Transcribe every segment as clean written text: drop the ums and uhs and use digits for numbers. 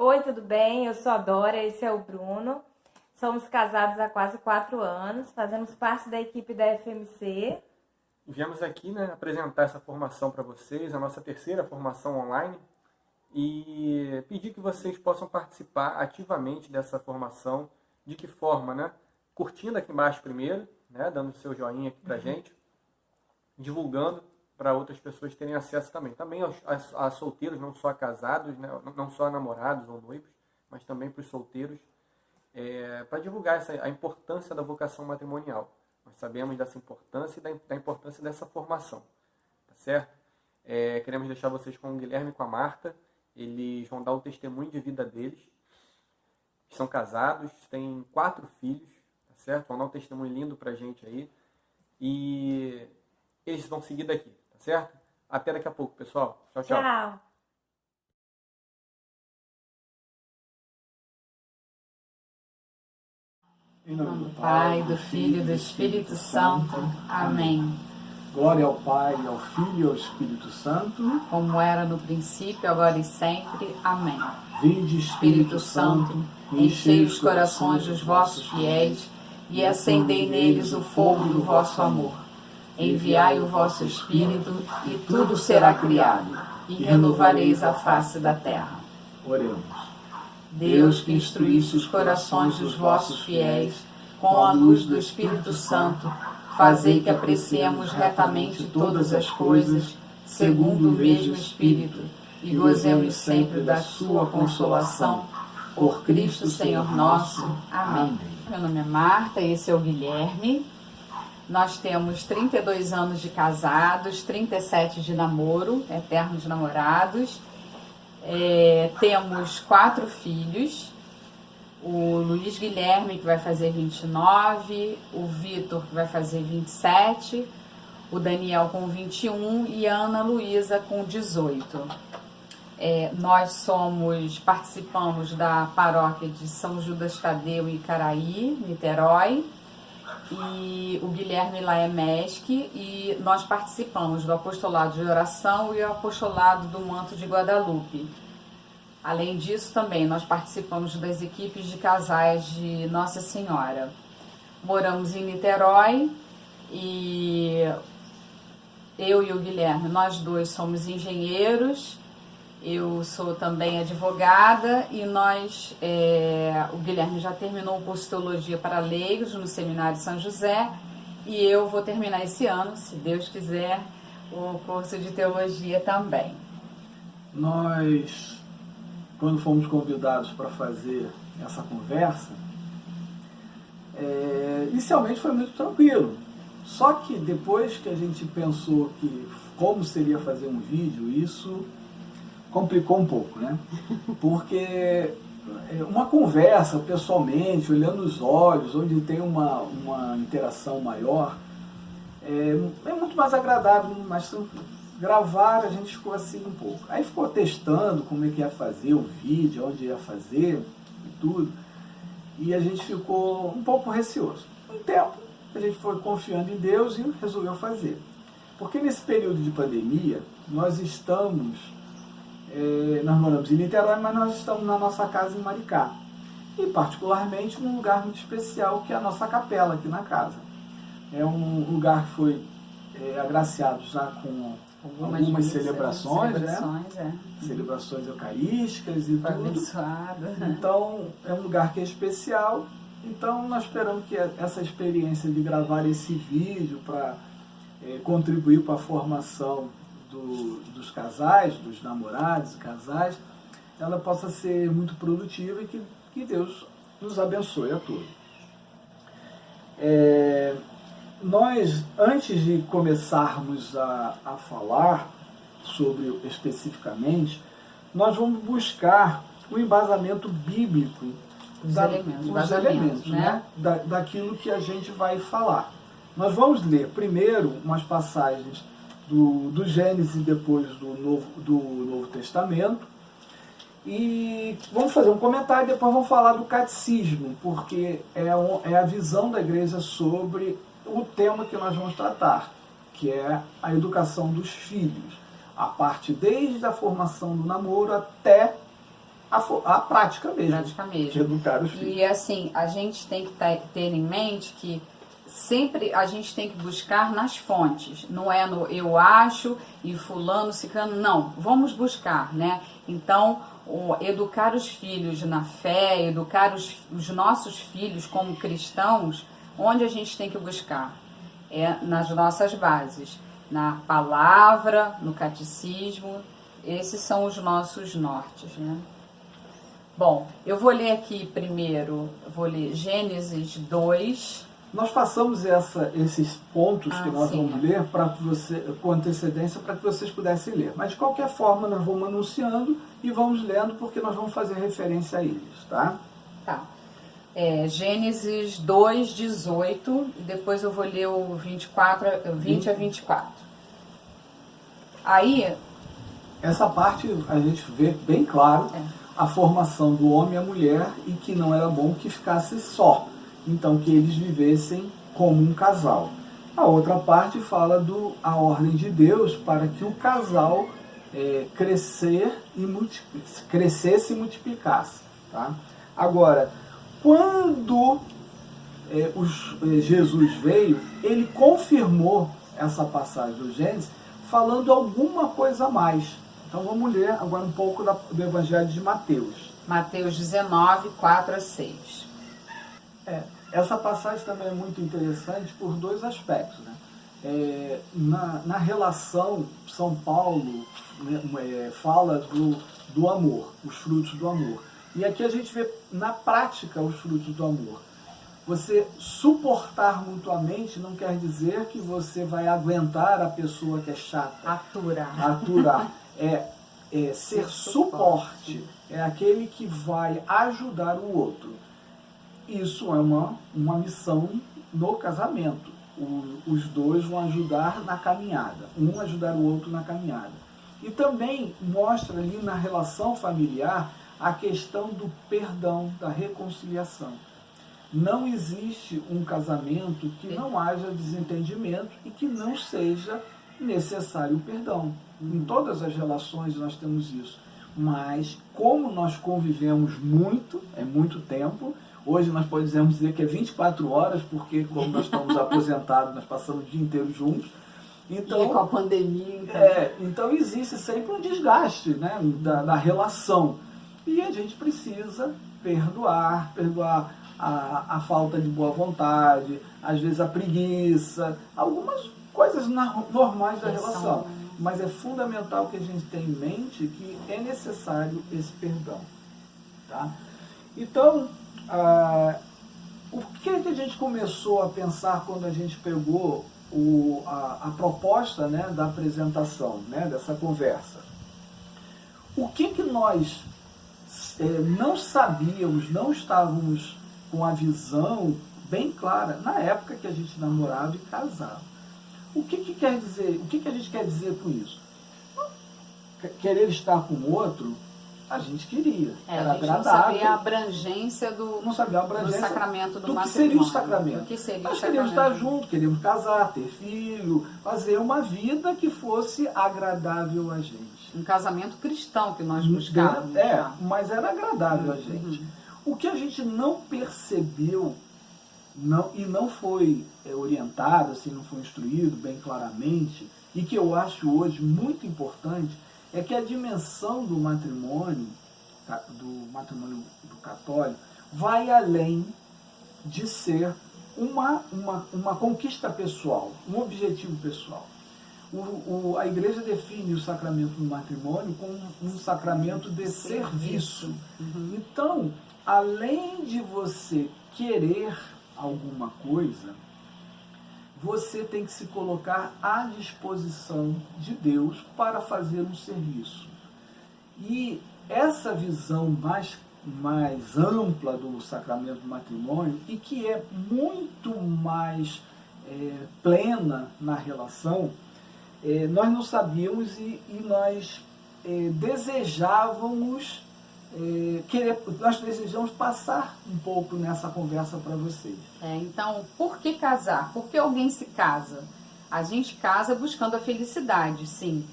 Oi, tudo bem? Eu sou a Dora, esse é o Bruno. Somos casados há quase 4 anos, fazemos parte da equipe da FMC. Viemos aqui, apresentar essa formação para vocês, a nossa terceira formação online, e pedir que vocês possam participar ativamente dessa formação. De que forma, Curtindo aqui embaixo primeiro, dando seu joinha aqui pra gente, divulgando para outras pessoas terem acesso também. Também a solteiros, não só a casados, não só a namorados ou noivos, mas também para os solteiros, para divulgar a importância da vocação matrimonial. Nós sabemos dessa importância e da importância dessa formação, tá certo? Queremos deixar vocês com o Guilherme e com a Marta. Eles vão dar o testemunho de vida deles. São casados, têm 4 filhos, tá certo? Vão dar um testemunho lindo pra gente aí. E eles vão seguir daqui, tá certo? Até daqui a pouco, pessoal. Tchau, tchau. Tchau! Em nome do Pai, do Filho e do Espírito Santo. Amém. Glória ao Pai, ao Filho e ao Espírito Santo. Como era no princípio, agora e sempre. Amém. Vinde, Espírito Santo, enchei os corações dos vossos fiéis e acendei neles o fogo do vosso amor. Enviai o vosso Espírito e tudo será criado, e renovareis a face da terra. Oremos. Deus, que instruísse os corações dos vossos fiéis com a luz do Espírito Santo, fazei que apreciemos retamente todas as coisas, segundo o mesmo Espírito, e gozemos sempre da sua consolação, por Cristo Senhor nosso. Amém. Meu nome é Marta, esse é o Guilherme. Nós temos 32 anos de casados, 37 de namoro, eternos namorados. Temos 4 filhos, o Luiz Guilherme, que vai fazer 29, o Vitor, que vai fazer 27, o Daniel com 21 e a Ana Luísa com 18. Nós participamos da paróquia de São Judas Tadeu em Icaraí, Niterói, e o Guilherme lá é MESC, e nós participamos do apostolado de oração e o apostolado do manto de Guadalupe. Além disso, também nós participamos das equipes de casais de Nossa Senhora. Moramos em Niterói e eu e o Guilherme, nós dois somos engenheiros. Eu sou também advogada e o Guilherme já terminou o curso de Teologia para Leigos no Seminário São José e eu vou terminar esse ano, se Deus quiser, o curso de Teologia também. Nós, quando fomos convidados para fazer essa conversa, inicialmente foi muito tranquilo. Só que depois que a gente pensou que como seria fazer um vídeo, isso complicou um pouco, Porque uma conversa pessoalmente, olhando os olhos, onde tem uma interação maior, é muito mais agradável, mas gravar a gente ficou assim um pouco. Aí ficou testando como é que ia fazer o vídeo, onde ia fazer e tudo, e a gente ficou um pouco receoso. Um tempo a gente foi confiando em Deus e resolveu fazer. Porque nesse período de pandemia, nós moramos em Niterói, mas nós estamos na nossa casa em Maricá. E particularmente num lugar muito especial, que é a nossa capela aqui na casa. É um lugar que foi agraciado já com algumas celebrações, celebrações eucarísticas e tudo. Abençoado. Então, é um lugar que é especial. Então, nós esperamos que essa experiência de gravar esse vídeo para contribuir para a formação dos casais, dos namorados e casais, ela possa ser muito produtiva e que Deus nos abençoe a todos. Nós, antes de começarmos a falar sobre especificamente, nós vamos buscar o embasamento bíblico os elementos, daquilo que a gente vai falar. Nós vamos ler primeiro umas passagens do Gênesis e depois do Novo Testamento, e vamos fazer um comentário e depois vamos falar do catecismo, porque é a visão da igreja sobre o tema que nós vamos tratar, que é a educação dos filhos, a parte desde a formação do namoro até a prática mesmo. Prática mesmo. De educar os filhos. E assim, a gente tem que ter em mente que sempre a gente tem que buscar nas fontes, não é no eu acho e fulano, ciclano, não, vamos buscar, né? Então, educar os filhos na fé, educar os nossos filhos como cristãos, onde a gente tem que buscar? É nas nossas bases, na palavra, no catecismo, esses são os nossos nortes, né? Bom, eu vou ler aqui primeiro, vou ler Gênesis 2. Nós passamos esses pontos que nós sim. vamos ler com antecedência para que vocês pudessem ler. Mas de qualquer forma nós vamos anunciando e vamos lendo porque nós vamos fazer referência a eles, tá? Tá. Gênesis 2, 18, e depois eu vou ler o 20 a 24. Aí... Essa parte a gente vê bem claro a formação do homem e a mulher e que não era bom que ficasse só. Então, que eles vivessem como um casal. A outra parte fala a ordem de Deus para que o casal crescesse e multiplicasse. Tá? Agora, quando Jesus veio, ele confirmou essa passagem do Gênesis falando alguma coisa a mais. Então, vamos ler agora um pouco do Evangelho de Mateus. Mateus 19, 4 a 6. Essa passagem também é muito interessante por dois aspectos. Né? Na relação, São Paulo fala do amor, os frutos do amor. E aqui a gente vê na prática os frutos do amor. Você suportar mutuamente não quer dizer que você vai aguentar a pessoa que é chata. Aturar. Ser suporte. É aquele que vai ajudar o outro. Isso é uma missão no casamento. Os dois vão ajudar na caminhada. Um ajudar o outro na caminhada. E também mostra ali na relação familiar a questão do perdão, da reconciliação. Não existe um casamento que não haja desentendimento e que não seja necessário o perdão. Em todas as relações nós temos isso. Mas como nós convivemos muito tempo, hoje nós podemos dizer que é 24 horas, porque como nós estamos aposentados, nós passamos o dia inteiro juntos. Então, e com a pandemia. Então existe sempre um desgaste, né, da relação. E a gente precisa perdoar a falta de boa vontade, às vezes a preguiça, algumas coisas normais da relação. Mas é fundamental que a gente tenha em mente que é necessário esse perdão. Tá? Então, o que a gente começou a pensar quando a gente pegou a proposta, né, da apresentação, né, dessa conversa? O que nós não sabíamos, não estávamos com a visão bem clara na época que a gente namorava e casava? O que quer dizer? O que a gente quer dizer com isso? Querer estar com o outro, a gente queria. Era agradável. Não sabia a abrangência do sacramento do matrimônio. Que seria o sacramento. O que seria Nós o queríamos sacramento? estar juntos, queríamos casar, ter filho, fazer uma vida que fosse agradável a gente. Um casamento cristão que nós buscávamos. Mas era agradável a gente. O que a gente não percebeu e não foi orientado, assim, não foi instruído bem claramente, e que eu acho hoje muito importante, é que a dimensão do matrimônio do católico, vai além de ser uma conquista pessoal, um objetivo pessoal. A Igreja define o sacramento do matrimônio como um sacramento de serviço. Então, além de você querer alguma coisa, você tem que se colocar à disposição de Deus para fazer um serviço. E essa visão mais ampla do sacramento do matrimônio, e que é muito mais plena na relação, nós não sabíamos e nós desejávamos nós desejamos passar um pouco nessa conversa para vocês. Então, por que casar? Por que alguém se casa? A gente casa buscando a felicidade, sim.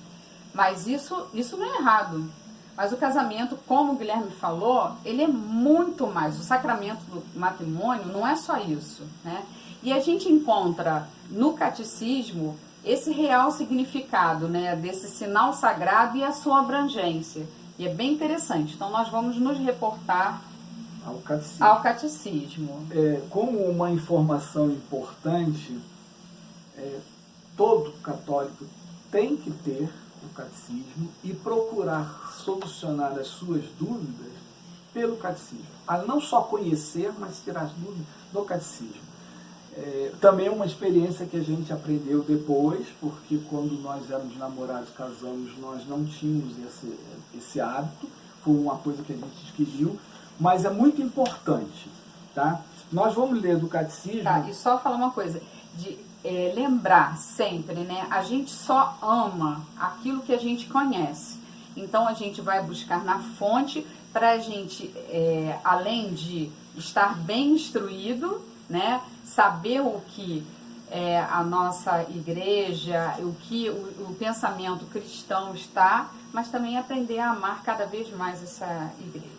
Mas isso não é errado. Mas o casamento, como o Guilherme falou, ele é muito mais. O sacramento do matrimônio não é só isso, né? E a gente encontra no catecismo esse real significado, né, desse sinal sagrado e a sua abrangência. E é bem interessante. Então nós vamos nos reportar ao catecismo. Como uma informação importante, todo católico tem que ter o catecismo e procurar solucionar as suas dúvidas pelo catecismo. A não só conhecer, mas tirar as dúvidas do catecismo. Também é uma experiência que a gente aprendeu depois, porque quando nós éramos namorados, casamos, nós não tínhamos esse hábito, foi uma coisa que a gente adquiriu, mas é muito importante, tá? Nós vamos ler do catecismo... Tá, e só falar uma coisa, de lembrar sempre, né? A gente só ama aquilo que a gente conhece. Então a gente vai buscar na fonte para a gente, além de estar bem instruído, né? Saber o que a nossa igreja, o que o pensamento cristão está, mas também aprender a amar cada vez mais essa igreja.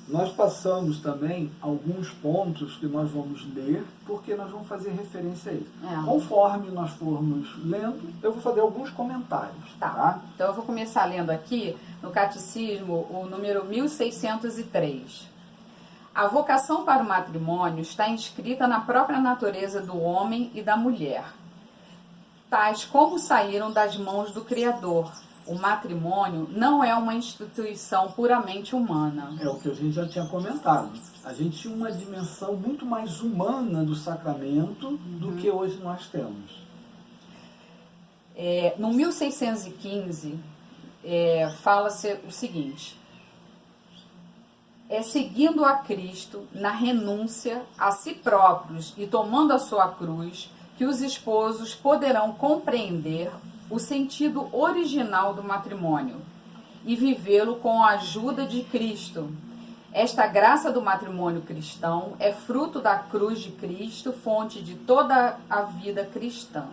Nós passamos também alguns pontos que nós vamos ler, porque nós vamos fazer referência a isso. Conforme nós formos lendo, eu vou fazer alguns comentários. Tá? Então eu vou começar lendo aqui no Catecismo o número 1603. A vocação para o matrimônio está inscrita na própria natureza do homem e da mulher, tais como saíram das mãos do Criador. O matrimônio não é uma instituição puramente humana. É o que a gente já tinha comentado. A gente tinha uma dimensão muito mais humana do sacramento do que hoje nós temos. No 1615, fala-se o seguinte: seguindo a Cristo na renúncia a si próprios e tomando a sua cruz, que os esposos poderão compreender o sentido original do matrimônio e vivê-lo com a ajuda de Cristo. Esta graça do matrimônio cristão é fruto da cruz de Cristo, fonte de toda a vida cristã.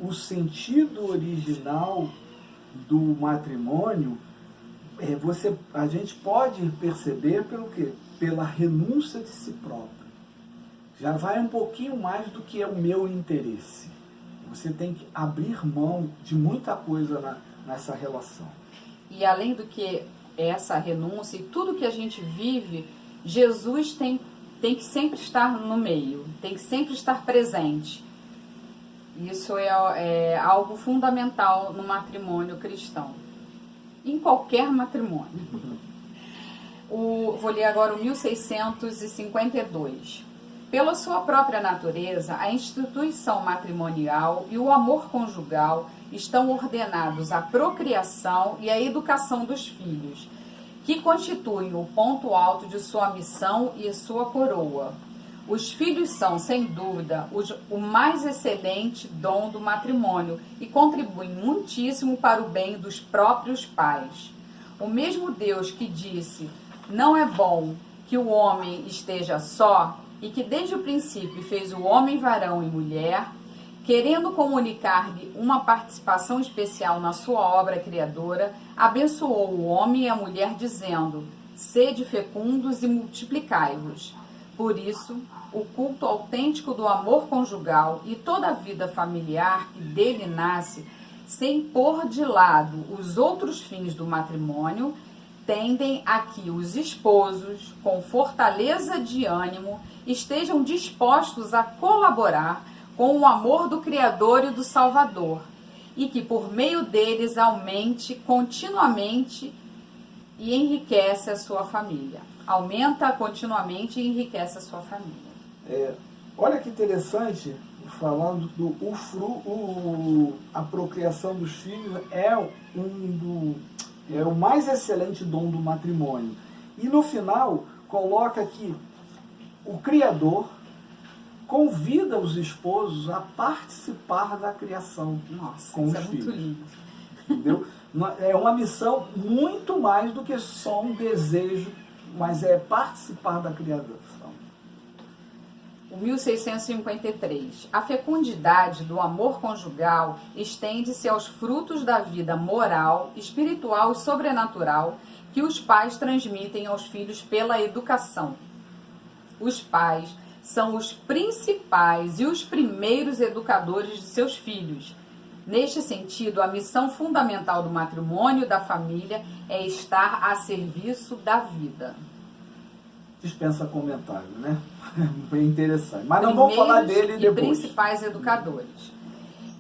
O sentido original do matrimônio, a gente pode perceber pelo quê? Pela renúncia de si próprio. Já vai um pouquinho mais do que é o meu interesse. Você tem que abrir mão de muita coisa nessa relação. E além do que essa renúncia e tudo que a gente vive, Jesus tem que sempre estar no meio, tem que sempre estar presente. Isso é algo fundamental no matrimônio cristão. Em qualquer matrimônio. Vou ler agora o 1652. Pela sua própria natureza, a instituição matrimonial e o amor conjugal estão ordenados à procriação e à educação dos filhos, que constituem o ponto alto de sua missão e sua coroa. Os filhos são, sem dúvida, o mais excelente dom do matrimônio e contribuem muitíssimo para o bem dos próprios pais. O mesmo Deus que disse: não é bom que o homem esteja só, e que desde o princípio fez o homem varão e mulher, querendo comunicar-lhe uma participação especial na sua obra criadora, abençoou o homem e a mulher, dizendo: sede fecundos e multiplicai-vos. Por isso, o culto autêntico do amor conjugal e toda a vida familiar que dele nasce, sem pôr de lado os outros fins do matrimônio, tendem a que os esposos, com fortaleza de ânimo, estejam dispostos a colaborar com o amor do Criador e do Salvador, e que por meio deles aumente continuamente e enriquece a sua família. Aumenta continuamente e enriquece a sua família. Olha que interessante, falando a procriação dos filhos é o mais excelente dom do matrimônio. E no final, coloca que o Criador convida os esposos a participar da criação. Nossa, com os isso é filhos. muito lindo. Entendeu? É uma missão muito mais do que só um desejo, mas é participar da criação. o 1653. A fecundidade do amor conjugal estende-se aos frutos da vida moral, espiritual e sobrenatural que os pais transmitem aos filhos pela educação. Os pais são os principais e os primeiros educadores de seus filhos. Neste sentido, a missão fundamental do matrimônio e da família é estar a serviço da vida. Dispensa comentário, né? Bem interessante. Mas não vamos falar dele depois. E principais educadores.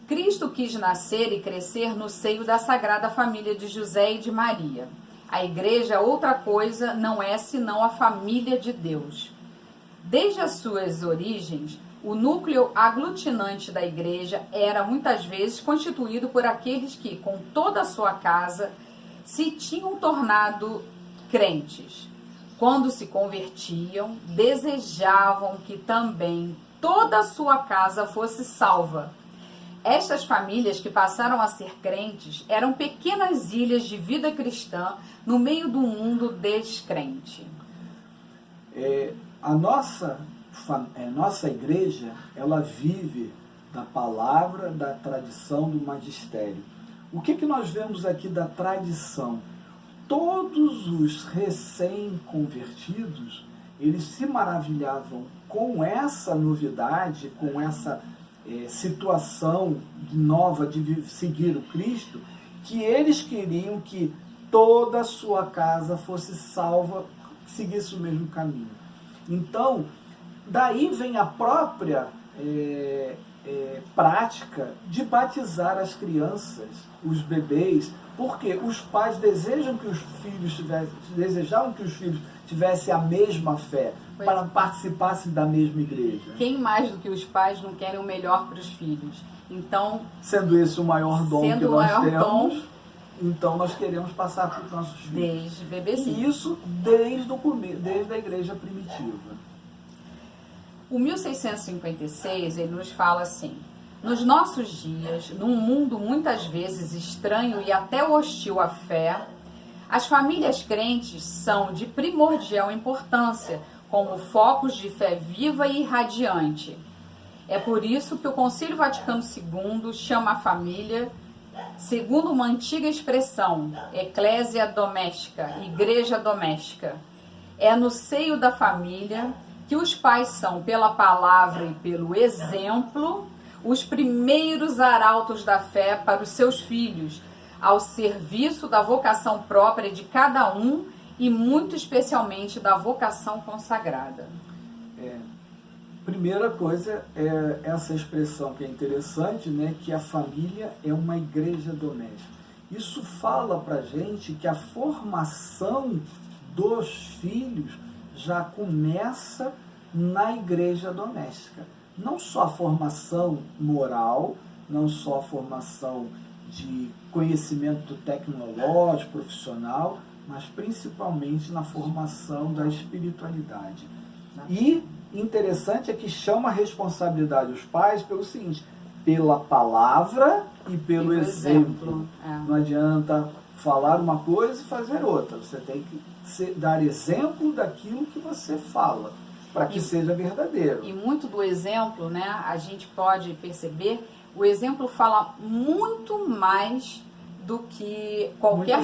Cristo quis nascer e crescer no seio da Sagrada Família de José e de Maria. A igreja, outra coisa, não é senão a família de Deus. Desde as suas origens, o núcleo aglutinante da igreja era muitas vezes constituído por aqueles que, com toda a sua casa, se tinham tornado crentes. Quando se convertiam, desejavam que também toda a sua casa fosse salva. Estas famílias que passaram a ser crentes eram pequenas ilhas de vida cristã no meio do mundo descrente. A nossa igreja, ela vive da palavra, da tradição, do magistério. O que nós vemos aqui da tradição? Todos os recém-convertidos, eles se maravilhavam com essa novidade, com essa situação nova de seguir o Cristo, que eles queriam que toda a sua casa fosse salva, seguisse o mesmo caminho. Então, daí vem a própria prática de batizar as crianças, os bebês, porque os pais desejavam que os filhos tivessem a mesma fé, para participassem da mesma igreja. Quem mais do que os pais não querem o melhor para os filhos? Então, sendo esse o maior dom que nós temos, então nós queremos passar para os nossos filhos. Desde bebezinho. E isso desde a igreja primitiva. O 1656, ele nos fala assim: nos nossos dias, num mundo muitas vezes estranho e até hostil à fé, as famílias crentes são de primordial importância, como focos de fé viva e irradiante. É por isso que o Concílio Vaticano II chama a família, segundo uma antiga expressão, eclésia doméstica, igreja doméstica. É no seio da família que os pais são, pela palavra e pelo exemplo, os primeiros arautos da fé para os seus filhos, ao serviço da vocação própria de cada um e muito especialmente da vocação consagrada. Primeira coisa é essa expressão que é interessante, né, que a família é uma igreja doméstica. Isso fala pra gente que a formação dos filhos já começa na igreja doméstica. Não só a formação moral, não só a formação de conhecimento tecnológico, profissional, mas principalmente na formação da espiritualidade. E interessante é que chama a responsabilidade os pais pelo seguinte: pela palavra e pelo exemplo. Não adianta falar uma coisa e fazer outra. Você tem que dar exemplo daquilo que você fala, para que seja verdadeiro. E muito do exemplo, né, a gente pode perceber, o exemplo fala muito mais do que qualquer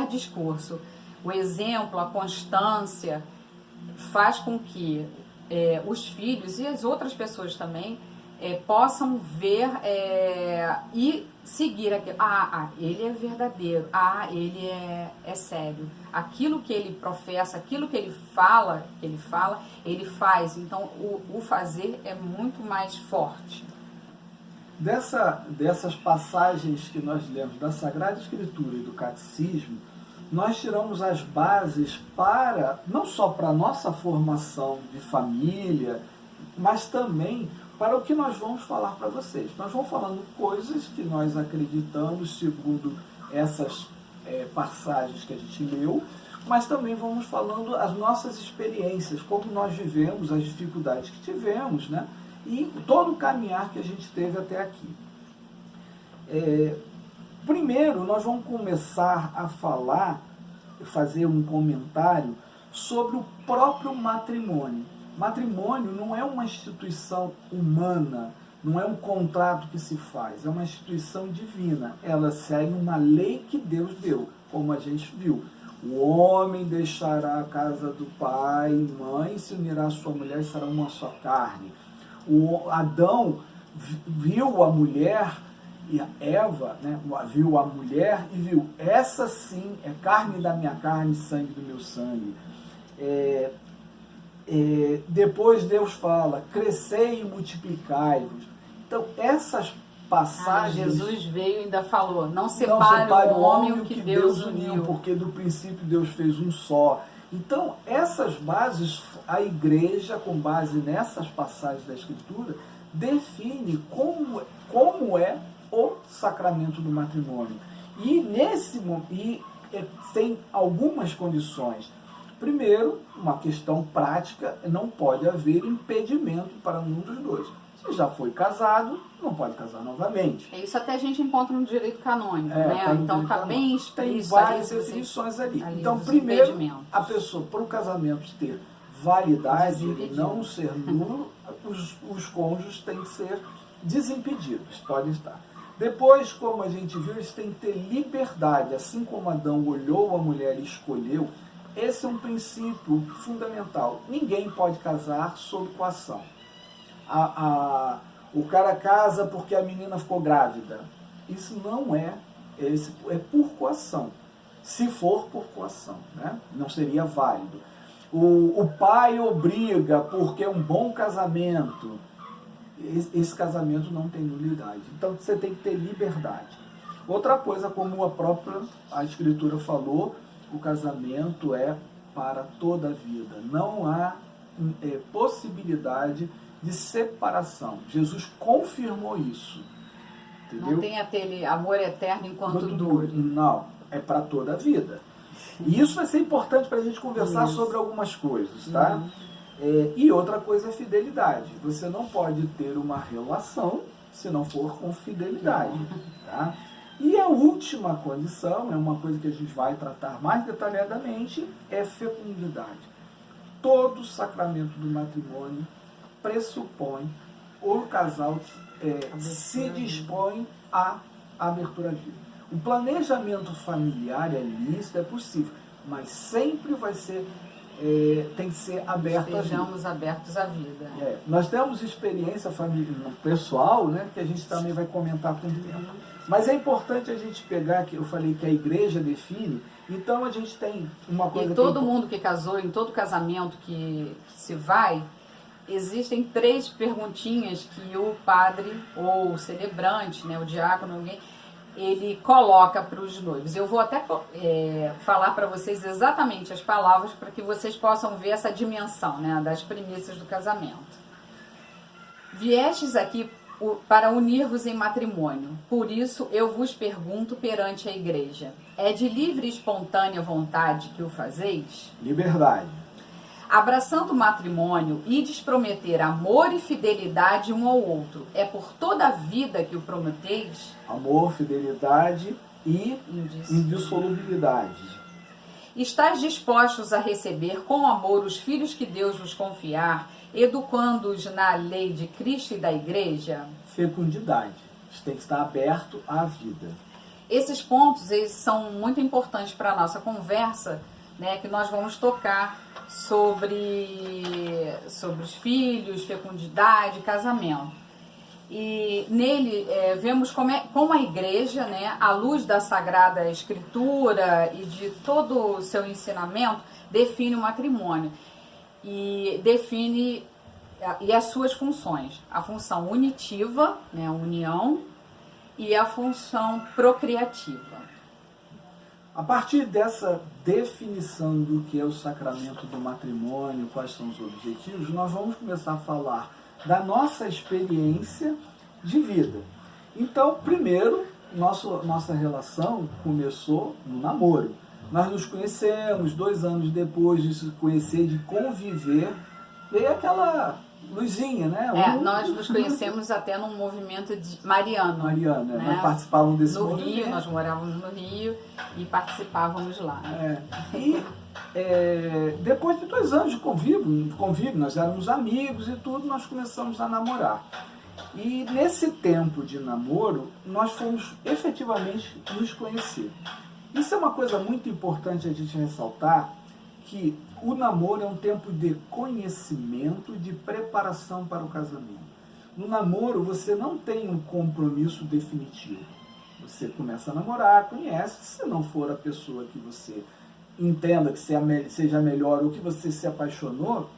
discurso. O exemplo, a constância, faz com que os filhos e as outras pessoas também possam ver e seguir aquilo. Ele é verdadeiro, ele é sério. Aquilo que ele professa, aquilo que ele fala, ele faz. Então, o fazer é muito mais forte. Dessas passagens que nós lemos da Sagrada Escritura e do Catecismo, nós tiramos as bases não só para a nossa formação de família, mas também para o que nós vamos falar para vocês. Nós vamos falando coisas que nós acreditamos segundo essas passagens que a gente leu, mas também vamos falando as nossas experiências, como nós vivemos, as dificuldades que tivemos, né? E todo o caminhar que a gente teve até aqui. Primeiro, nós vamos começar a fazer um comentário sobre o próprio matrimônio. Matrimônio não é uma instituição humana, não é um contrato que se faz, é uma instituição divina. Ela segue uma lei que Deus deu, como a gente viu. O homem deixará a casa do pai e mãe e se unirá à sua mulher e será uma só carne. O Adão viu a mulher, e a Eva, né, viu a mulher e viu, essa sim é carne da minha carne, sangue do meu sangue. Depois Deus fala, crescei e multiplicai-vos. Então, essas passagens... Jesus veio e ainda falou, não separe o homem o que Deus uniu. Porque do princípio Deus fez um só. Então, essas bases, a igreja, com base nessas passagens da Escritura, define como é o sacramento do matrimônio. E tem algumas condições. Primeiro, uma questão prática, não pode haver impedimento para um dos dois. Se já foi casado, não pode casar novamente. Isso até a gente encontra no direito canônico, né? Tá então está bem explícito. Tem várias definições ali. Então, primeiro, a pessoa, para o casamento ter validade e não ser nulo, os cônjuges têm que ser desimpedidos, podem estar. Depois, como a gente viu, eles têm que ter liberdade. Assim como Adão olhou a mulher e escolheu, esse é um princípio fundamental. Ninguém pode casar sob coação. O cara casa porque a menina ficou grávida. Isso não é por coação. Se for por coação, né? Não seria válido. O pai obriga porque é um bom casamento. Esse casamento não tem nulidade. Então você tem que ter liberdade. Outra coisa, como a Escritura falou, o casamento é para toda a vida. Não há possibilidade de separação. Jesus confirmou isso. Entendeu? Não tem aquele amor eterno enquanto dure. Não, é para toda a vida. E isso vai ser importante para a gente conversar sobre algumas coisas, tá? E outra coisa é fidelidade. Você não pode ter uma relação se não for com fidelidade, tá? E a última condição, é uma coisa que a gente vai tratar mais detalhadamente, é fecundidade. Todo sacramento do matrimônio pressupõe, o casal se dispõe à abertura à vida. O planejamento familiar é lícito, é possível, mas sempre vai ser, tem que ser aberto à vida. Sejamos abertos à vida. Nós temos experiência pessoal, né, que a gente também vai comentar com o tempo. Mas é importante a gente pegar, que eu falei que a igreja define, então a gente tem uma coisa... E todo mundo que casou, em todo casamento que se vai, existem 3 perguntinhas que o padre ou o celebrante, né, o diácono, alguém, ele coloca para os noivos. Eu vou até falar para vocês exatamente as palavras para que vocês possam ver essa dimensão, né, das premissas do casamento. Viestes aqui para unir-vos em matrimônio. Por isso eu vos pergunto perante a igreja: é de livre e espontânea vontade que o fazeis? Liberdade. Abraçando o matrimônio, ides prometer amor e fidelidade um ao outro. É por toda a vida que o prometeis? Amor, fidelidade e indissolubilidade. Estais dispostos a receber com amor os filhos que Deus vos confiar, educando-os na lei de Cristo e da Igreja? Fecundidade. Isso tem que estar aberto à vida. Esses pontos eles são muito importantes para a nossa conversa, né, que nós vamos tocar sobre os filhos, fecundidade, casamento. E nele vemos como a igreja, né, à luz da Sagrada Escritura e de todo o seu ensinamento, define o matrimônio e define as suas funções. A função unitiva, né, a união, e a função procriativa. A partir dessa definição do que é o sacramento do matrimônio, quais são os objetivos, nós vamos começar a falar da nossa experiência de vida. Então, primeiro, nossa relação começou no namoro. Nós nos conhecemos, 2 anos depois de se conhecer, de conviver, veio aquela Luzinha, né? Nós nos conhecemos até num movimento de mariano. Mariana, né? nós participávamos desse No movimento. Rio, nós morávamos no Rio e participávamos lá. E depois de 2 anos de convívio, nós éramos amigos e tudo, nós começamos a namorar. E nesse tempo de namoro, nós fomos efetivamente nos conhecer. Isso é uma coisa muito importante a gente ressaltar, que o namoro é um tempo de conhecimento, de preparação para o casamento. No namoro, você não tem um compromisso definitivo. Você começa a namorar, conhece, se não for a pessoa que você entenda que seja melhor ou que você se apaixonou,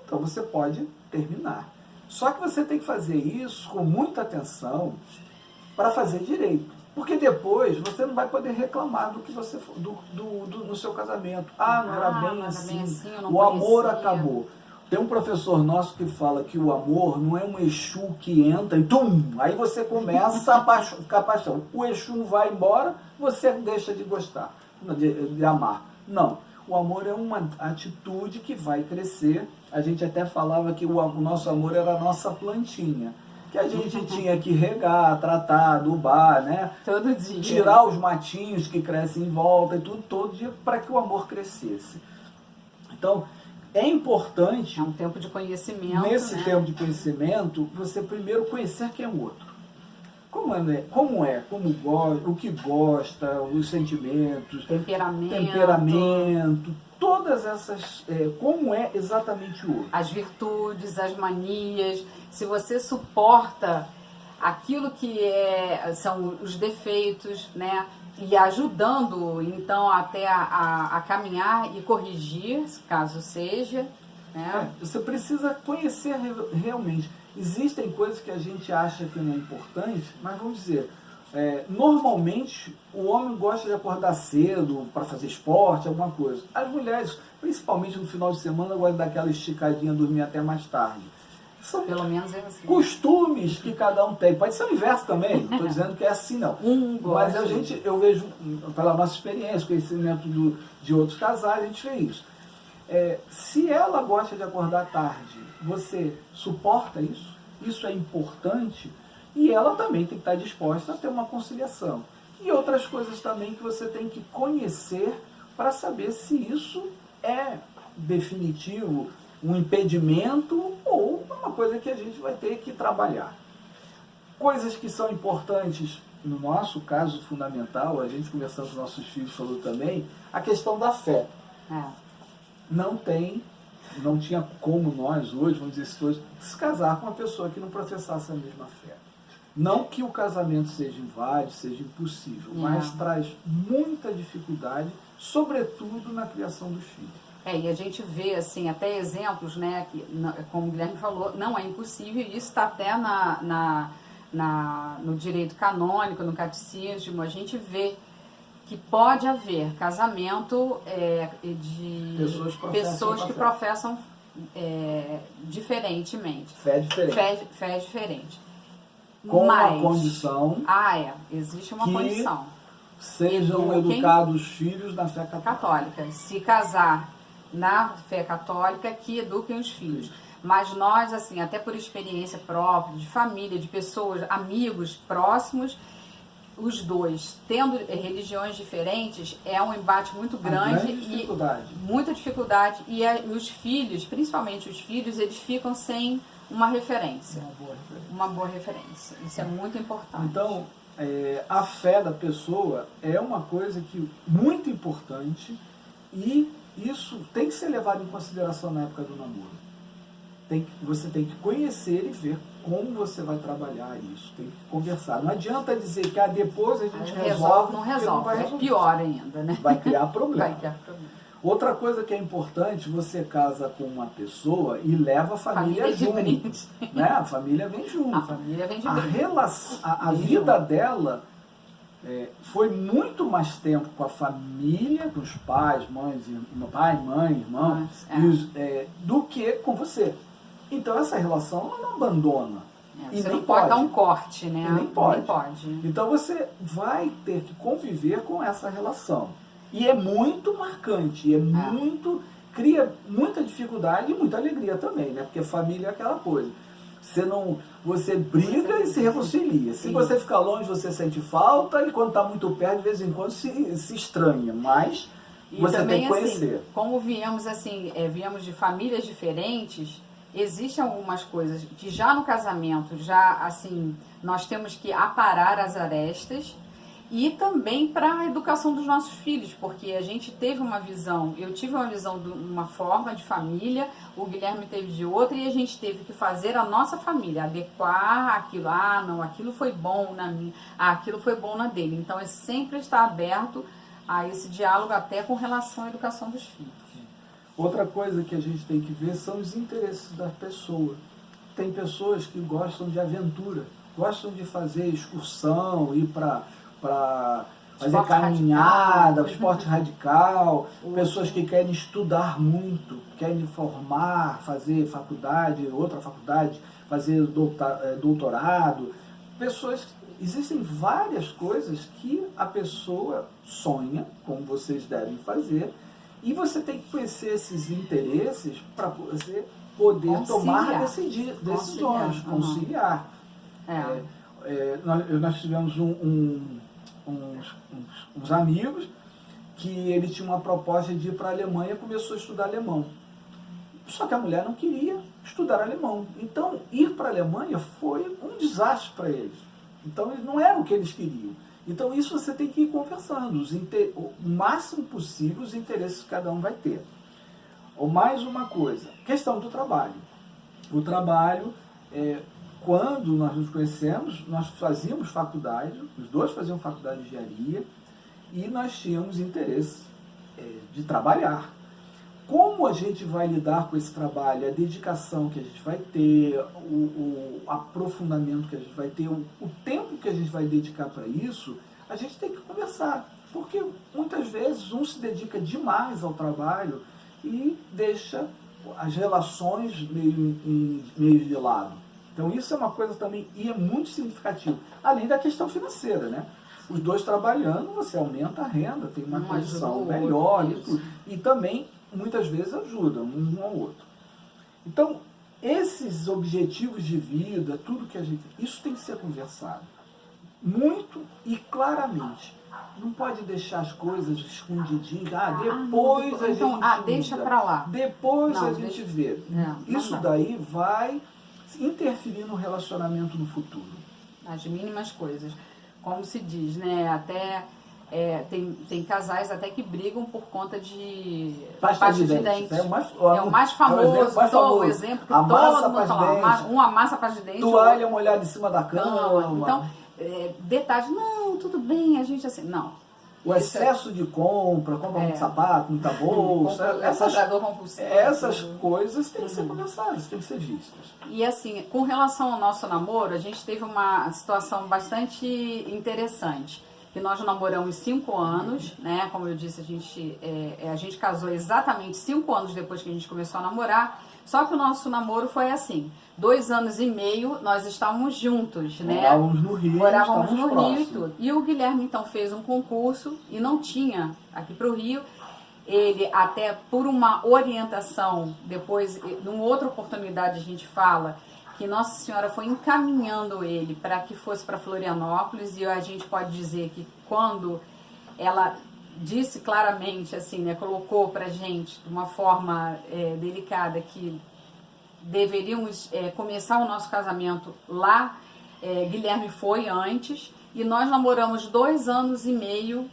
então você pode terminar. Só que você tem que fazer isso com muita atenção para fazer direito. Porque depois você não vai poder reclamar do que você no seu casamento. Não era bem assim, o amor acabou. Tem um professor nosso que fala que o amor não é um Exu que entra e tum, aí você começa a ficar apaixonado. O Exu não vai embora, você deixa de gostar, de amar. Não, o amor é uma atitude que vai crescer. A gente até falava que o nosso amor era a nossa plantinha, que a gente tinha que regar, tratar, adubar, né? Todo dia. Tirar os matinhos que crescem em volta e tudo, todo dia, para que o amor crescesse. Então, é importante, é um tempo de conhecimento, nesse né? tempo de conhecimento, você primeiro conhecer quem é o outro. Como o que gosta, os sentimentos, temperamento, todas essas, como é exatamente o outro. As virtudes, as manias, se você suporta aquilo que são os defeitos, né? E ajudando, então, até a caminhar e corrigir, caso seja. Né? Você precisa conhecer realmente. Existem coisas que a gente acha que não é importante, mas vamos dizer, normalmente o homem gosta de acordar cedo para fazer esporte, alguma coisa. As mulheres, principalmente no final de semana, gostam daquela esticadinha, dormir até mais tarde. São pelo menos é assim. Costumes que cada um tem. Pode ser o inverso também, não estou dizendo que é assim não. Mas eu vejo, pela nossa experiência, conhecimento de outros casais, a gente vê isso. Se ela gosta de acordar tarde, você suporta isso? Isso é importante? E ela também tem que estar disposta a ter uma conciliação. E outras coisas também que você tem que conhecer para saber se isso é definitivo, um impedimento ou uma coisa que a gente vai ter que trabalhar. Coisas que são importantes, no nosso caso fundamental, a gente conversando com nossos filhos falou também, a questão da fé. Não tinha como nós hoje, vamos dizer, se casar com uma pessoa que não professasse a mesma fé. Não que o casamento seja inválido, seja impossível, mas traz muita dificuldade, sobretudo na criação dos filhos. E a gente vê, assim, até exemplos, né, que, como o Guilherme falou, não é impossível, e isso está até no direito canônico, no catecismo, a gente vê que pode haver casamento de pessoas que professam diferentemente. Fé diferente. Fé diferente. Com a condição... existe uma condição. Sejam educados os filhos na fé católica. Se casar na fé católica, que eduquem os filhos. Mas nós, assim, até por experiência própria, de família, de pessoas, amigos próximos, os dois, tendo religiões diferentes, é um embate muito grande e muita dificuldade. E os filhos, principalmente os filhos, eles ficam sem uma referência. Uma boa referência. Isso é muito importante. Então, a fé da pessoa é uma coisa muito importante e isso tem que ser levado em consideração na época do namoro. Você tem que conhecer e ver como você vai trabalhar isso. Tem que conversar. Não adianta dizer que depois a gente resolve. Não resolve. É pior ainda, né? Vai criar problema. Vai criar problema. Outra coisa que é importante, você casa com uma pessoa e leva a família junto. Né? A família vem junto. A família vem de brinde. A vida dela foi muito mais tempo com a família, com os pais, mãe, irmão, do que com você. Então essa relação ela não abandona. Você não pode dar um corte, né? Nem pode. Então você vai ter que conviver com essa relação. E é muito marcante, muito cria muita dificuldade e muita alegria também, né? Porque família é aquela coisa. Você briga e se reconcilia. Se você ficar longe, você sente falta, e quando está muito perto, de vez em quando se estranha. Mas você também, tem que conhecer. assim, como viemos viemos de famílias diferentes, existem algumas coisas que já no casamento, nós temos que aparar as arestas, e também para a educação dos nossos filhos, porque a gente teve uma visão, eu tive uma visão de uma forma de família, o Guilherme teve de outra, e a gente teve que fazer a nossa família, adequar aquilo, não, aquilo foi bom na minha, aquilo foi bom na dele. Então é sempre estar aberto a esse diálogo até com relação à educação dos filhos. Outra coisa que a gente tem que ver são os interesses da pessoa. Tem pessoas que gostam de aventura, gostam de fazer excursão, ir para fazer Esporte caminhada, radical. esporte radical, pessoas que querem estudar muito, querem formar, fazer faculdade, outra faculdade, fazer doutorado. Existem várias coisas que a pessoa sonha, como vocês devem fazer, e você tem que conhecer esses interesses para você poder tomar decisões, conciliar. Nós tivemos uns amigos que ele tinha uma proposta de ir para a Alemanha e começou a estudar alemão. Só que a mulher não queria estudar alemão. Então, ir para a Alemanha foi um desastre para eles. Então, não era o que eles queriam. Então, isso você tem que ir conversando. O máximo possível, os interesses que cada um vai ter. Ou mais uma coisa, questão do trabalho. O trabalho, quando nós nos conhecemos, nós fazíamos faculdade, os dois faziam faculdade de engenharia, e nós tínhamos interesse de trabalhar. Como a gente vai lidar com esse trabalho, a dedicação que a gente vai ter, o aprofundamento que a gente vai ter, o tempo que a gente vai dedicar para isso, a gente tem que conversar. Porque muitas vezes um se dedica demais ao trabalho e deixa as relações meio de lado. Então isso é uma coisa também, e é muito significativo. Além da questão financeira, né? Os dois trabalhando, você aumenta a renda, tem uma condição melhor e tudo. E também, muitas vezes, ajudam um ao outro. Então, esses objetivos de vida, tudo que a gente... Isso tem que ser conversado. Muito e claramente. Não pode deixar as coisas escondidinhas. Depois a gente... deixa pra lá. Depois a gente vê. Isso daí vai interferir no relacionamento no futuro. As mínimas coisas. Como se diz, né? Até tem casais até que brigam por conta de pasta de dente. É o mais famoso. O exemplo que todo mundo fala. Um amassa a pasta de dente. Toalha molhada em cima da cama. Então, detalhes, não, tudo bem, a gente assim, não. O excesso de compra muito sapato, muita bolsa, essas coisas têm que ser conversadas, têm que ser vistas. E assim, com relação ao nosso namoro, a gente teve uma situação bastante interessante. Que nós namoramos 5 anos, né? Como eu disse, a gente casou exatamente 5 anos depois que a gente começou a namorar. Só que o nosso namoro foi assim, 2 anos e meio nós estávamos juntos, né? Morávamos no Rio e tudo. E o Guilherme então fez um concurso e não tinha aqui para o Rio. Ele até por uma orientação, depois, numa outra oportunidade a gente fala que Nossa Senhora foi encaminhando ele para que fosse para Florianópolis, e a gente pode dizer que quando ela disse claramente, assim, né, colocou pra gente de uma forma delicada que deveríamos começar o nosso casamento lá, Guilherme foi antes, e nós namoramos 2 anos e meio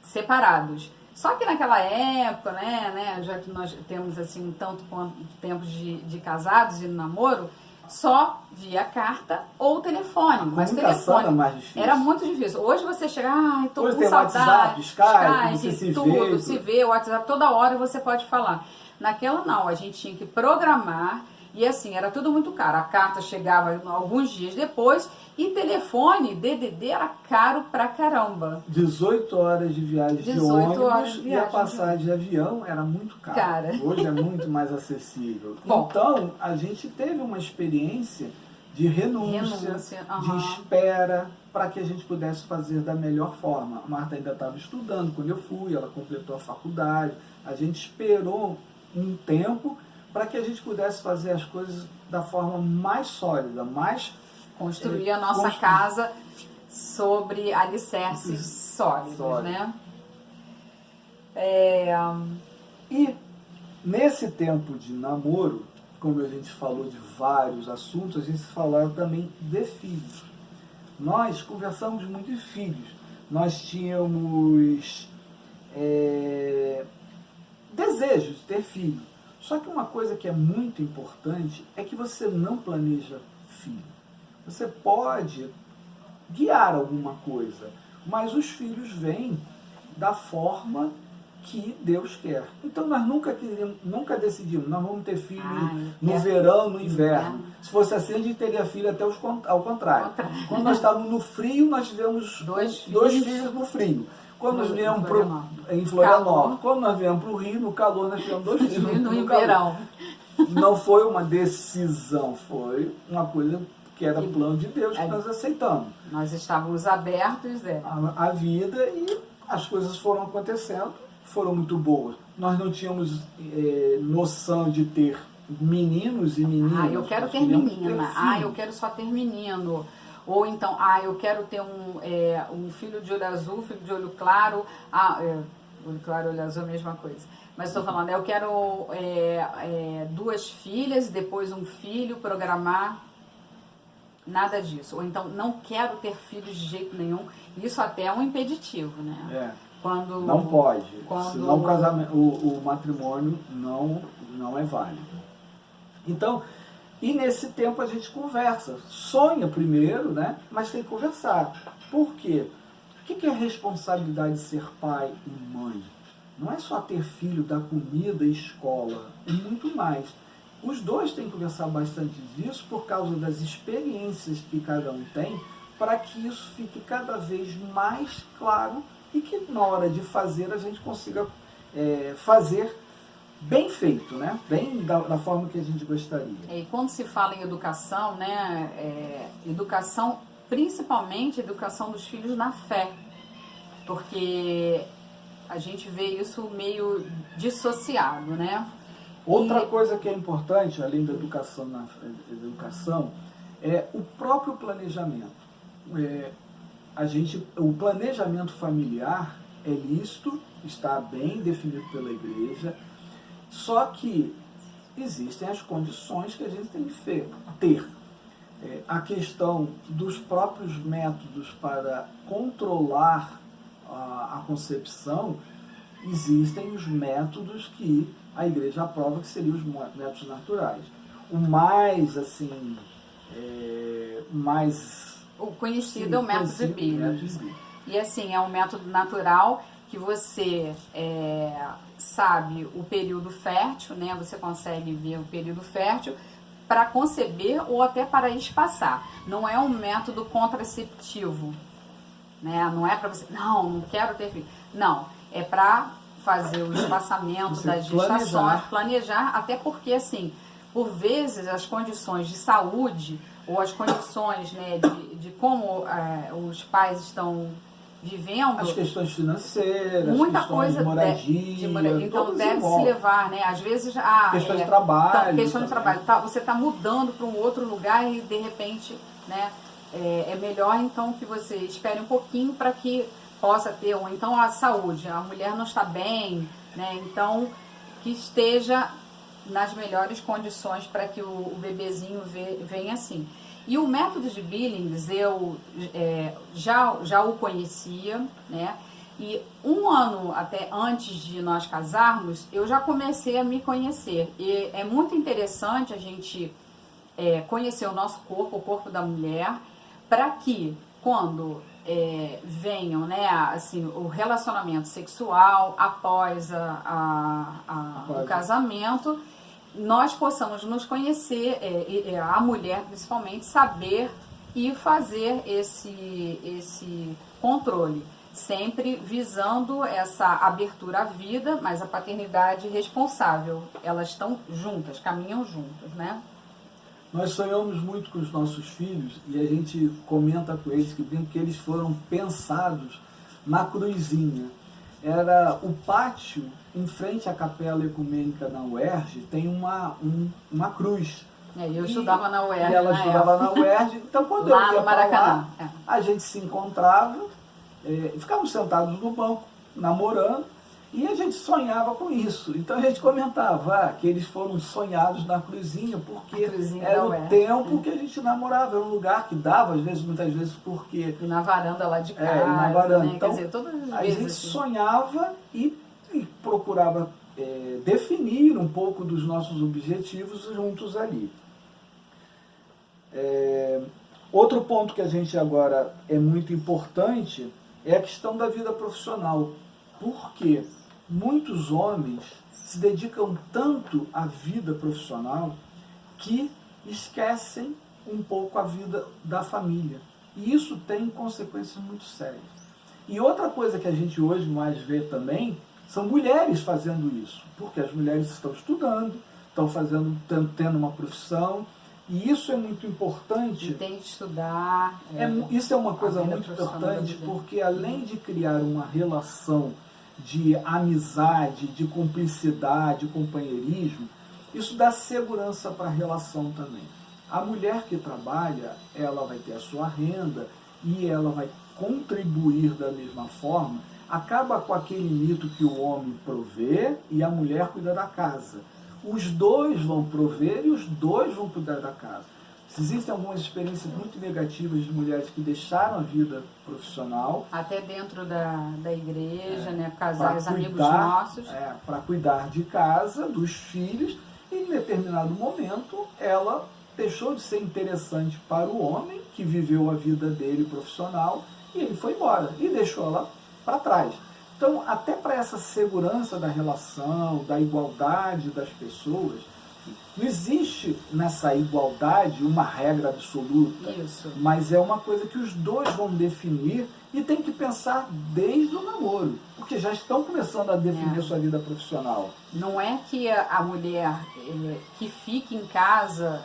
separados. Só que naquela época, né, já que nós temos assim tanto quanto tempo de casados e de namoro, só via carta ou telefone. Mas telefone era mais difícil. Era muito difícil. Hoje você chega, tô hoje com tem saudade, WhatsApp, Skype, você tudo, se vê, o WhatsApp, toda hora você pode falar. Naquela não, a gente tinha que programar. E assim, era tudo muito caro. A carta chegava alguns dias depois e telefone, DDD, era caro pra caramba. 18 horas de viagem de ônibus e a passagem de avião era muito cara. Hoje é muito mais acessível. Bom, então, a gente teve uma experiência de renúncia, aham. de espera, para que a gente pudesse fazer da melhor forma. A Marta ainda estava estudando quando eu fui, ela completou a faculdade, a gente esperou um tempo para que a gente pudesse fazer as coisas da forma mais sólida, mais... Construir a nossa casa sobre alicerces sólidos, né? E nesse tempo de namoro, como a gente falou de vários assuntos, a gente falava também de filhos. Nós conversamos muito de filhos. Nós tínhamos desejos de ter filho. Só que uma coisa que é muito importante é que você não planeja filho. Você pode guiar alguma coisa, mas os filhos vêm da forma que Deus quer. Então nós nunca decidimos, nós vamos ter filho no verão, no inverno. Se fosse assim, a gente teria filho até ao contrário. Quando nós estávamos no frio, nós tivemos dois filhos no frio. Quando nós viemos em Florianópolis, quando nós viemos para o Rio, no calor, nós tivemos 2 filhos no verão. Não foi uma decisão, foi uma coisa que era plano de Deus que nós aceitamos. Nós estávamos abertos à vida e as coisas foram acontecendo, foram muito boas. Nós não tínhamos noção de ter meninos e meninas. Eu quero ter menina. Eu quero só ter menino. Ou então, eu quero ter um filho de olho azul, filho de olho claro. Olho claro, olho azul é a mesma coisa. Mas estou falando, eu quero 2 filhas, depois um filho, programar. Nada disso. Ou então, não quero ter filhos de jeito nenhum. Isso até é um impeditivo, né? Não pode. Senão o matrimônio não é válido. Então, e nesse tempo a gente conversa. Sonha primeiro, né? Mas tem que conversar. Por quê? O que é a responsabilidade de ser pai e mãe? Não é só ter filho, dar comida e escola. E muito mais. Os dois têm que conversar bastante disso por causa das experiências que cada um tem, para que isso fique cada vez mais claro e que na hora de fazer a gente consiga fazer bem feito, né? Bem da forma que a gente gostaria. E quando se fala em educação, né? Educação, principalmente educação dos filhos na fé, porque a gente vê isso meio dissociado, né? Outra coisa que é importante, além da educação, é o próprio planejamento. O planejamento familiar é lícito, está bem definido pela igreja, só que existem as condições que a gente tem que ter. A questão dos próprios métodos para controlar a concepção, existem os métodos que a igreja aprova, que seriam os métodos naturais. O mais, o conhecido é o método de Billings. E assim, é um método natural que você sabe o período fértil, né? Você consegue ver o período fértil para conceber ou até para espaçar. Não é um método contraceptivo, né? Não é para você, não quero ter filho. Não, é para fazer o espaçamento das gestações, planejar, até porque, assim, por vezes as condições de saúde ou as condições, né, de como os pais estão vivendo... As questões financeiras, muita questões coisa de moradia, então deve-se levar, né? Às vezes... questões de trabalho. Questão de trabalho. Você está mudando para um outro lugar e, de repente, né, é melhor, então, que você espere um pouquinho para que possa ter, ou então a saúde, a mulher não está bem, né? Então que esteja nas melhores condições para que o bebezinho venha assim. E o método de Billings eu já o conhecia, né? E um ano até antes de nós casarmos, eu já comecei a me conhecer. E é muito interessante a gente conhecer o nosso corpo, o corpo da mulher, para que quando venham, né, assim, o relacionamento sexual após o casamento, nós possamos nos conhecer, a mulher principalmente, saber e fazer esse controle, sempre visando essa abertura à vida, mas a paternidade responsável. Elas estão juntas, caminham juntas, né? Nós sonhamos muito com os nossos filhos e a gente comenta com eles que eles foram pensados na cruzinha. Era o pátio, em frente à Capela Ecumênica na UERJ, tem uma cruz. Eu estudava na UERJ. E ela estudava na UERJ. Então, quando lá eu ia no para Maracanã. lá, a gente se encontrava, ficávamos sentados no banco, namorando, e a gente sonhava com isso. Então a gente comentava que eles foram sonhados na cruzinha, porque era o tempo que a gente namorava, era um lugar que dava, às vezes, muitas vezes, porque... E na varanda lá de casa, na varanda. né? Então, quer dizer, todas as a vezes, gente assim. sonhava e procurava definir um pouco dos nossos objetivos juntos ali. Outro ponto que a gente agora é muito importante é a questão da vida profissional. Porque muitos homens se dedicam tanto à vida profissional que esquecem um pouco a vida da família. E isso tem consequências muito sérias. E outra coisa que a gente hoje mais vê também são mulheres fazendo isso. Porque as mulheres estão estudando, estão tendo uma profissão. E isso é muito importante. E tem que estudar. Isso é uma coisa muito importante, porque além de criar uma relação de amizade, de cumplicidade, companheirismo, isso dá segurança para a relação também. A mulher que trabalha, ela vai ter a sua renda e ela vai contribuir da mesma forma. Acaba com aquele mito que o homem provê e a mulher cuida da casa. Os dois vão prover e os dois vão cuidar da casa. Existem algumas experiências muito negativas de mulheres que deixaram a vida profissional. Até dentro da igreja, né? Casais, amigos nossos. Para cuidar de casa, dos filhos. E em determinado momento, ela deixou de ser interessante para o homem, que viveu a vida dele profissional, e ele foi embora. E deixou ela para trás. Então, até para essa segurança da relação, da igualdade das pessoas, não existe nessa igualdade uma regra absoluta. Isso. Mas é uma coisa que os dois vão definir e tem que pensar desde o namoro, porque já estão começando a definir sua vida profissional. Não é que a mulher que fica em casa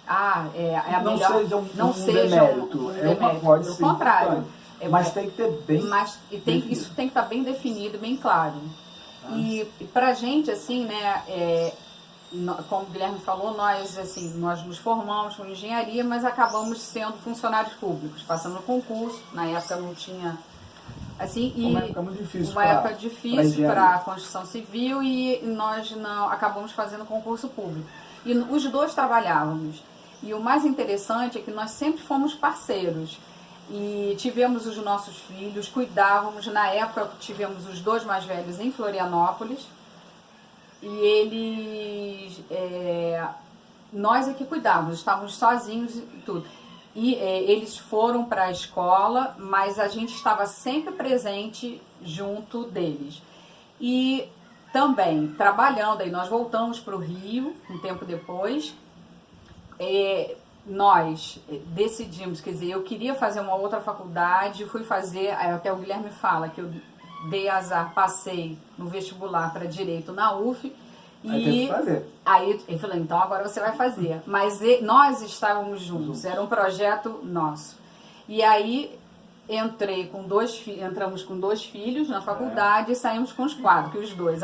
a não melhor, seja um demérito. Pode Pelo ser contrário. importante. Mas tem que ter bem isso tem que estar bem definido, bem claro. E pra gente, assim, né, como o Guilherme falou, nós nos formamos com engenharia, mas acabamos sendo funcionários públicos, passando no concurso. Na época não tinha, assim, uma época muito difícil. Uma época difícil para a construção civil e nós não acabamos fazendo concurso público. E os dois trabalhávamos. E o mais interessante é que nós sempre fomos parceiros. E tivemos os nossos filhos, cuidávamos. Na época tivemos os dois mais velhos em Florianópolis. E eles, nós é que cuidávamos, estávamos sozinhos e tudo. E eles foram para a escola, mas a gente estava sempre presente junto deles. E também trabalhando, aí nós voltamos para o Rio um tempo depois. Nós decidimos, quer dizer, eu queria fazer uma outra faculdade, fui fazer, até o Guilherme fala que eu dei azar, passei no vestibular para Direito na UF. Aí tem que fazer. Aí ele falou, então agora você vai fazer. Mas nós estávamos juntos, era um projeto nosso. E aí entramos com 2 filhos na faculdade e saímos com os 4, que os dois,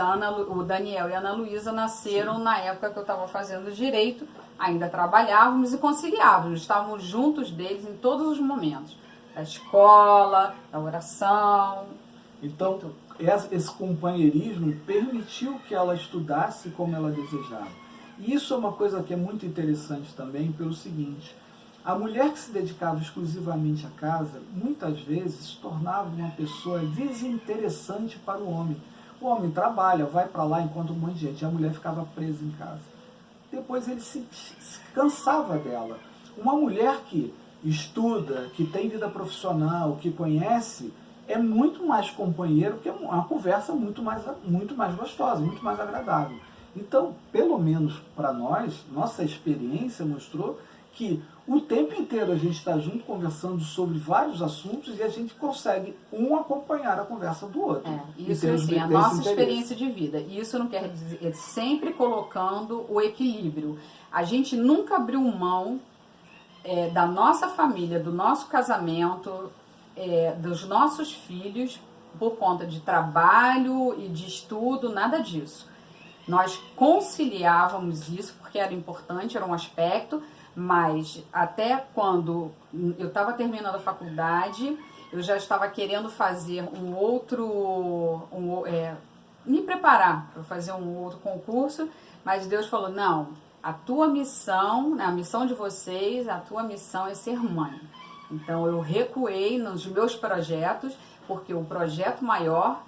o Daniel e a Ana Luísa, nasceram na época que eu estava fazendo Direito. Ainda trabalhávamos e conciliávamos, estávamos juntos deles em todos os momentos. Da escola, da oração. Então, esse companheirismo permitiu que ela estudasse como ela desejava. E isso é uma coisa que é muito interessante também pelo seguinte: a mulher que se dedicava exclusivamente à casa, muitas vezes se tornava uma pessoa desinteressante para o homem. O homem trabalha, vai para lá, encontra um monte de gente, e a mulher ficava presa em casa. Depois ele se cansava dela. Uma mulher que estuda, que tem vida profissional, que conhece, é muito mais companheiro, que é uma conversa muito mais gostosa, muito mais agradável. Então, pelo menos para nós, nossa experiência mostrou que o tempo inteiro a gente está junto conversando sobre vários assuntos e a gente consegue acompanhar a conversa do outro. Isso é assim, a nossa experiência de vida. E isso não quer dizer, é sempre colocando o equilíbrio. A gente nunca abriu mão da nossa família, do nosso casamento, dos nossos filhos, por conta de trabalho e de estudo, nada disso. Nós conciliávamos isso porque era importante, era um aspecto, mas até quando eu estava terminando a faculdade, eu já estava querendo fazer me preparar para fazer um outro concurso, mas Deus falou, não, a tua missão, a missão de vocês, a tua missão é ser mãe. Então eu recuei nos meus projetos, porque o projeto maior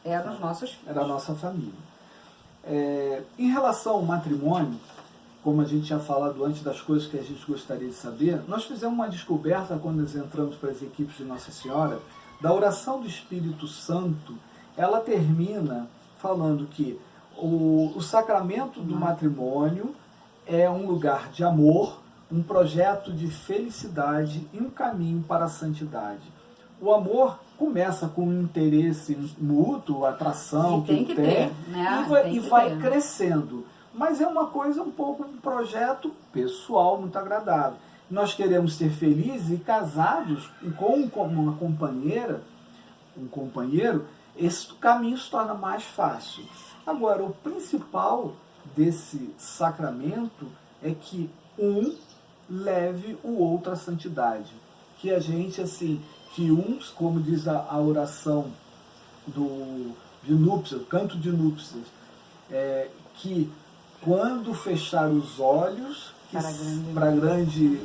era os nossos filhos. Era a nossa família. Em relação ao matrimônio, como a gente tinha falado antes das coisas que a gente gostaria de saber, nós fizemos uma descoberta quando nós entramos para as equipes de Nossa Senhora, da oração do Espírito Santo. Ela termina falando que o sacramento do matrimônio é um lugar de amor, um projeto de felicidade e um caminho para a santidade. O amor começa com um interesse mútuo, atração que tem, né? e vai crescendo. Mas é uma coisa um pouco, um projeto pessoal muito agradável. Nós queremos ser felizes e casados e com uma companheira, um companheiro, esse caminho se torna mais fácil. Agora, o principal desse sacramento é que um leve o outro à santidade. Que a gente, assim, que uns, como diz a oração de núpcias, canto de núpcias, que quando fechar os olhos para a grande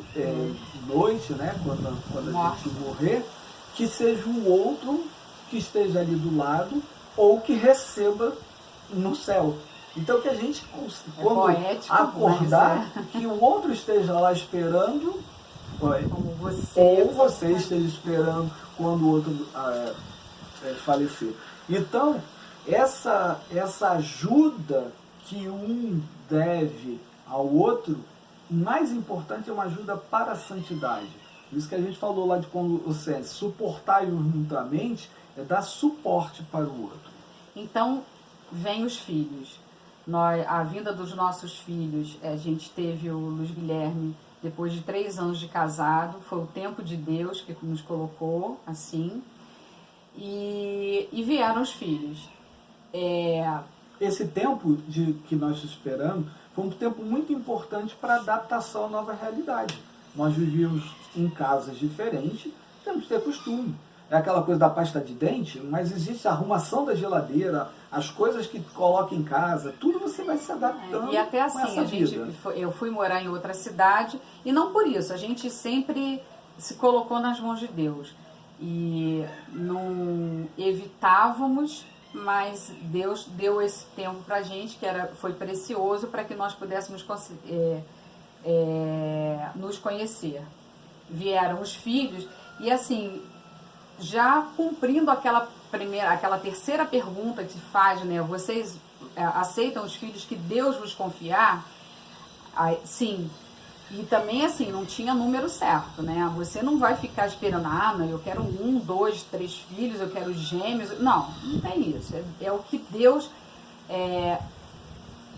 noite, né, quando a gente morrer, que seja o outro que esteja ali do lado ou que receba no céu. Então que a gente, quando poético, acordar, que o outro esteja lá esperando, como ou você esteja esperando quando o outro falecer. Então, essa ajuda que um deve ao outro, mais importante é uma ajuda para a santidade. Isso que a gente falou lá de Colossenses, suportai-vos mutuamente, é dar suporte para o outro. Então, vem os filhos. A vinda dos nossos filhos, a gente teve o Luiz Guilherme depois de 3 anos de casado, foi o tempo de Deus que nos colocou assim, e vieram os filhos. Esse tempo que nós esperamos foi um tempo muito importante para adaptação à nova realidade. Nós vivíamos em casas diferentes, temos que ter costume. É aquela coisa da pasta de dente, mas existe a arrumação da geladeira, as coisas que coloca em casa, tudo você vai se adaptando. E até assim, eu fui morar em outra cidade, e não por isso, a gente sempre se colocou nas mãos de Deus. E não evitávamos, mas Deus deu esse tempo pra gente, que foi precioso para que nós pudéssemos nos conhecer. Vieram os filhos, e assim, já cumprindo aquela terceira pergunta que se faz, né? Vocês aceitam os filhos que Deus vos confiar? Sim. E também, assim, não tinha número certo, né? Você não vai ficar esperando, não, eu quero 1, 2, 3 filhos, eu quero gêmeos. Não tem isso. É o que Deus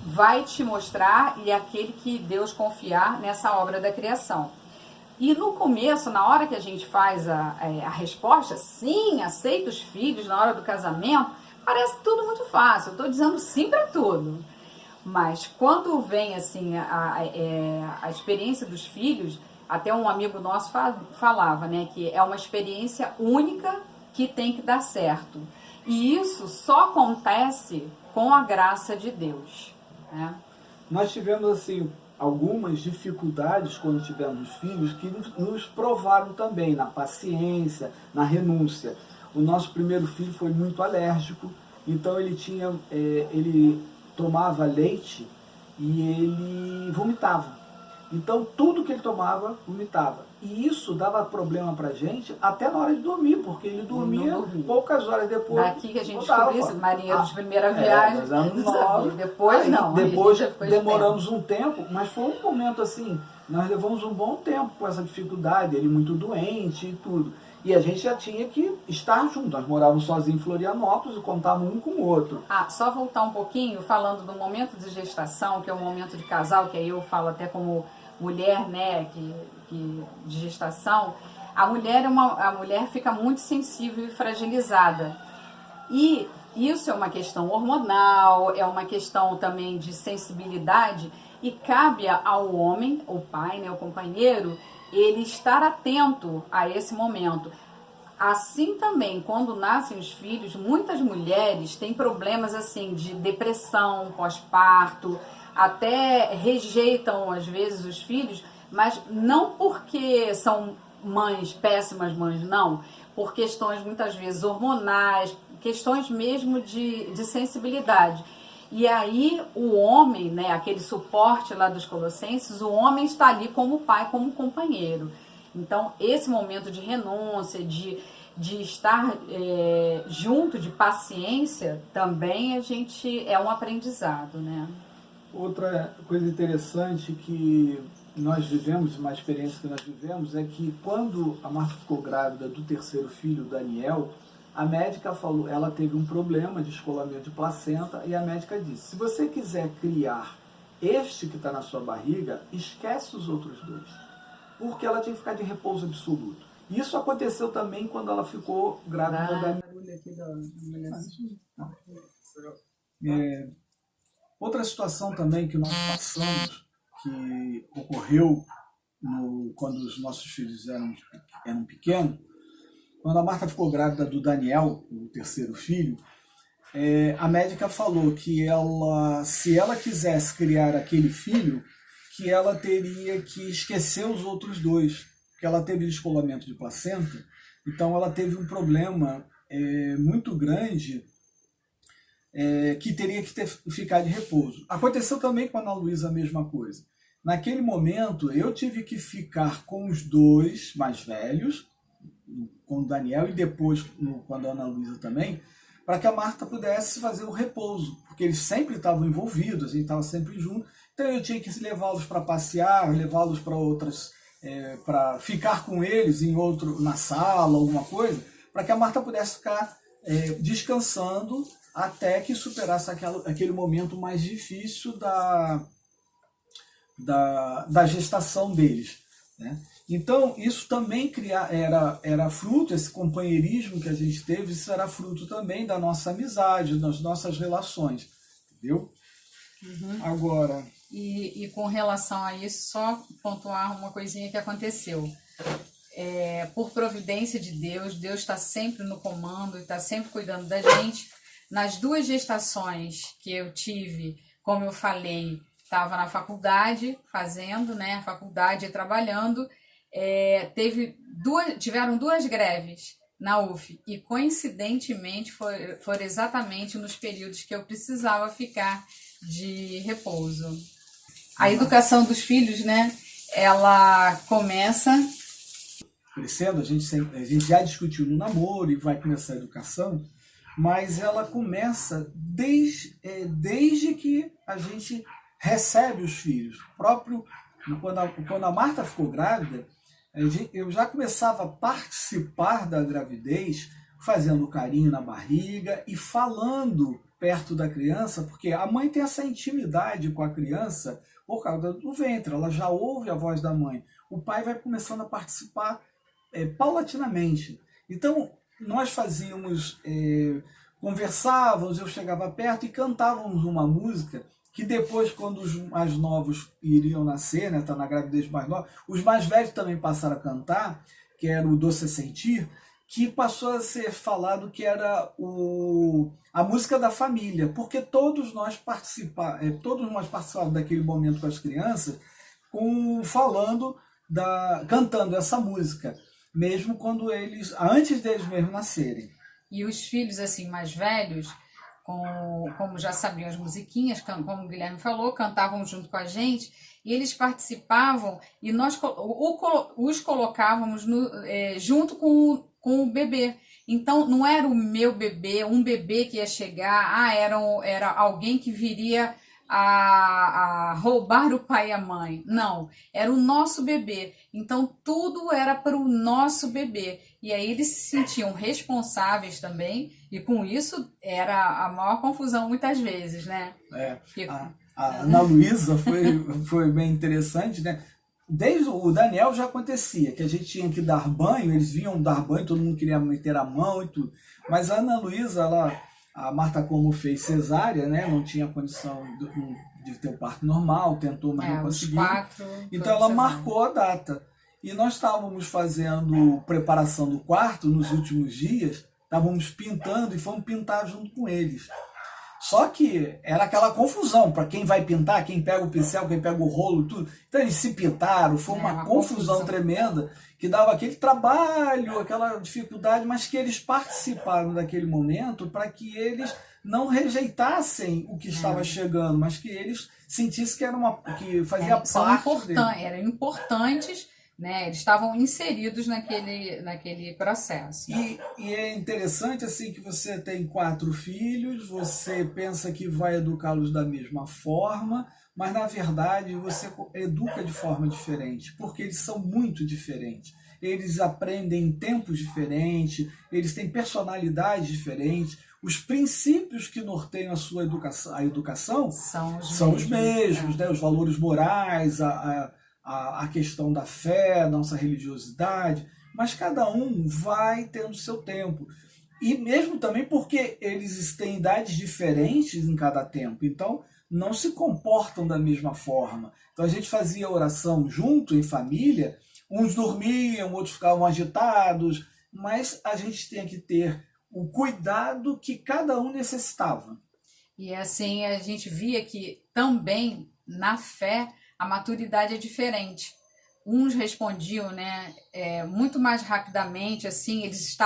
vai te mostrar, e é aquele que Deus confiar nessa obra da criação. E no começo, na hora que a gente faz a resposta, sim, aceita os filhos na hora do casamento, parece tudo muito fácil. Eu estou dizendo sim para tudo. Mas quando vem assim a experiência dos filhos, até um amigo nosso falava, né, que é uma experiência única que tem que dar certo. E isso só acontece com a graça de Deus, né? Nós tivemos assim algumas dificuldades quando tivemos filhos que nos provaram também na paciência, na renúncia. O nosso primeiro filho foi muito alérgico, então ele tomava leite e ele vomitava. Então tudo que ele tomava, vomitava. E isso dava problema pra gente até na hora de dormir, porque ele dormia poucas horas depois. Daqui que a gente descobriu isso, marinheiro de primeira viagem. Depois não. Depois demoramos um tempo, mas foi um momento assim, nós levamos um bom tempo com essa dificuldade, ele muito doente e tudo. E a gente já tinha que estar junto. Nós morávamos sozinhos em Florianópolis e contávamos um com o outro. Só voltar um pouquinho, falando do momento de gestação, que é o momento de casal, que aí eu falo até como mulher, né, de gestação. A mulher fica muito sensível e fragilizada. E isso é uma questão hormonal, é uma questão também de sensibilidade, e cabe ao homem, o pai, né, o companheiro, ele estar atento a esse momento. Assim também, quando nascem os filhos, muitas mulheres têm problemas assim de depressão, pós-parto, até rejeitam às vezes os filhos, mas não porque são mães, péssimas mães, não, por questões muitas vezes hormonais, questões mesmo de sensibilidade. E aí o homem, né, aquele suporte lá dos Colossenses, o homem está ali como pai, como companheiro. Então esse momento de renúncia, de estar junto, de paciência, também é um aprendizado, né? Outra coisa interessante que nós vivemos, uma experiência que nós vivemos, é que quando a Marta ficou grávida do terceiro filho, Daniel, a médica falou, ela teve um problema de descolamento de placenta, e a médica disse, se você quiser criar este que está na sua barriga, esquece os outros dois, porque ela tinha que ficar de repouso absoluto. Isso aconteceu também quando ela ficou grávida da... Outra situação também que nós passamos, que ocorreu quando os nossos filhos eram pequenos, quando a Marta ficou grávida do Daniel, o terceiro filho, a médica falou que se ela quisesse criar aquele filho, que ela teria que esquecer os outros dois, porque ela teve descolamento de placenta, então ela teve um problema muito grande, que teria que ficar de repouso. Aconteceu também com a Ana Luísa a mesma coisa. Naquele momento, eu tive que ficar com os dois mais velhos, com o Daniel e depois com a Ana Luísa também, para que a Marta pudesse fazer o repouso, porque eles sempre estavam envolvidos, a gente estava sempre junto, então eu tinha que levá-los para passear, levá-los para outras, para ficar com eles na sala, alguma coisa, para que a Marta pudesse ficar descansando até que superasse aquele momento mais difícil da gestação deles, né? Então, isso também era fruto, esse companheirismo que a gente teve, isso era fruto também da nossa amizade, das nossas relações, entendeu? Uhum. Agora... E com relação a isso, só pontuar uma coisinha que aconteceu. Por providência de Deus, Deus está sempre no comando e está sempre cuidando da gente. Nas 2 gestações que eu tive, como eu falei, estava na faculdade, fazendo, né, a faculdade e trabalhando, tiveram 2 greves na UF, e coincidentemente foram exatamente nos períodos que eu precisava ficar de repouso. A educação dos filhos, né, ela começa... Crescendo, a gente já discutiu no namoro e vai começar a educação, mas ela começa desde que a gente recebe os filhos. Quando a Marta ficou grávida, eu já começava a participar da gravidez, fazendo carinho na barriga e falando perto da criança, porque a mãe tem essa intimidade com a criança por causa do ventre, ela já ouve a voz da mãe. O pai vai começando a participar paulatinamente. Então, nós conversávamos, eu chegava perto e cantávamos uma música que depois, quando os mais novos iriam nascer, né, tá na gravidez mais nova, os mais velhos também passaram a cantar, que era o Doce Sentir, que passou a ser falado que era a música da família, porque todos nós participávamos daquele momento com as crianças, cantando essa música, mesmo antes deles mesmo nascerem. E os filhos assim mais velhos, como já sabiam as musiquinhas, como o Guilherme falou, cantavam junto com a gente, e eles participavam, e nós os colocávamos junto com o bebê. Então não era o meu bebê, um bebê que ia chegar, era alguém que viria a roubar o pai e a mãe. Não, era o nosso bebê. Então tudo era para o nosso bebê. E aí eles se sentiam responsáveis também, e com isso era a maior confusão muitas vezes, né? Porque... A Ana Luísa foi bem interessante, né? Desde o Daniel já acontecia, que a gente tinha que dar banho, eles vinham dar banho, todo mundo queria meter a mão e tudo. Mas a Ana Luísa, a Marta como fez cesárea, né? Não tinha condição de ter o parto normal, tentou, mas não conseguiu. Então ela marcou a data. E nós estávamos fazendo preparação do quarto nos últimos dias, estávamos pintando e fomos pintar junto com eles. Só que era aquela confusão para quem vai pintar, quem pega o pincel, quem pega o rolo, tudo. Então eles se pintaram, foi uma confusão tremenda, que dava aquele trabalho, aquela dificuldade, mas que eles participaram daquele momento para que eles não rejeitassem o que estava chegando, mas que eles sentissem que fazia parte deles. Eram importantes, né? Eles estavam inseridos naquele processo. E é interessante assim que você tem 4 filhos, você pensa que vai educá-los da mesma forma, mas na verdade você educa de forma diferente, porque eles são muito diferentes. Eles aprendem em tempos diferentes, eles têm personalidades diferentes, os princípios que norteiam a educação são os mesmos, né? Os valores morais, a questão da fé, nossa religiosidade, mas cada um vai tendo seu tempo. E mesmo também porque eles têm idades diferentes em cada tempo, então não se comportam da mesma forma. Então a gente fazia oração junto, em família, uns dormiam, outros ficavam agitados, mas a gente tem que ter o cuidado que cada um necessitava. E assim a gente via que também na fé a maturidade é diferente. Uns respondiam, né, muito mais rapidamente, assim, eles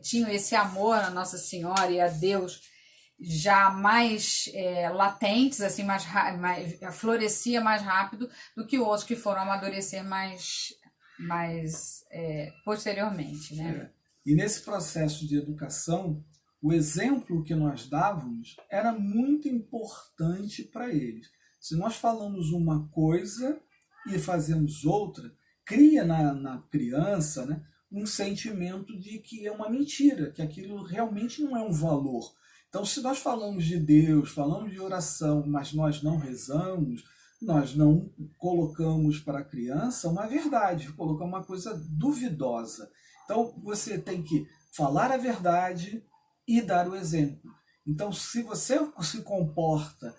tinham esse amor a Nossa Senhora e a Deus já mais latentes, assim, florescia mais rápido do que outros que foram amadurecer mais posteriormente, né? E nesse processo de educação, o exemplo que nós dávamos era muito importante para eles. Se nós falamos uma coisa e fazemos outra, cria na criança, né, um sentimento de que é uma mentira, que aquilo realmente não é um valor. Então, se nós falamos de Deus, falamos de oração, mas nós não rezamos, nós não colocamos para a criança uma verdade, colocamos uma coisa duvidosa. Então, você tem que falar a verdade e dar o exemplo. Então, se você se comporta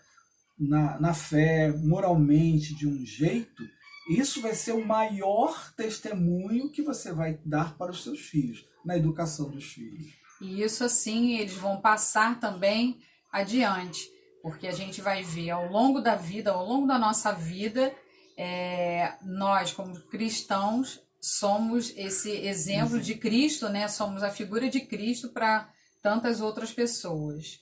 na fé, moralmente, de um jeito, isso vai ser o maior testemunho que você vai dar para os seus filhos, na educação dos filhos. E isso, assim, eles vão passar também adiante, porque a gente vai ver ao longo da vida, ao longo da nossa vida, nós, como cristãos, somos esse exemplo de Cristo, né? Somos a figura de Cristo para tantas outras pessoas.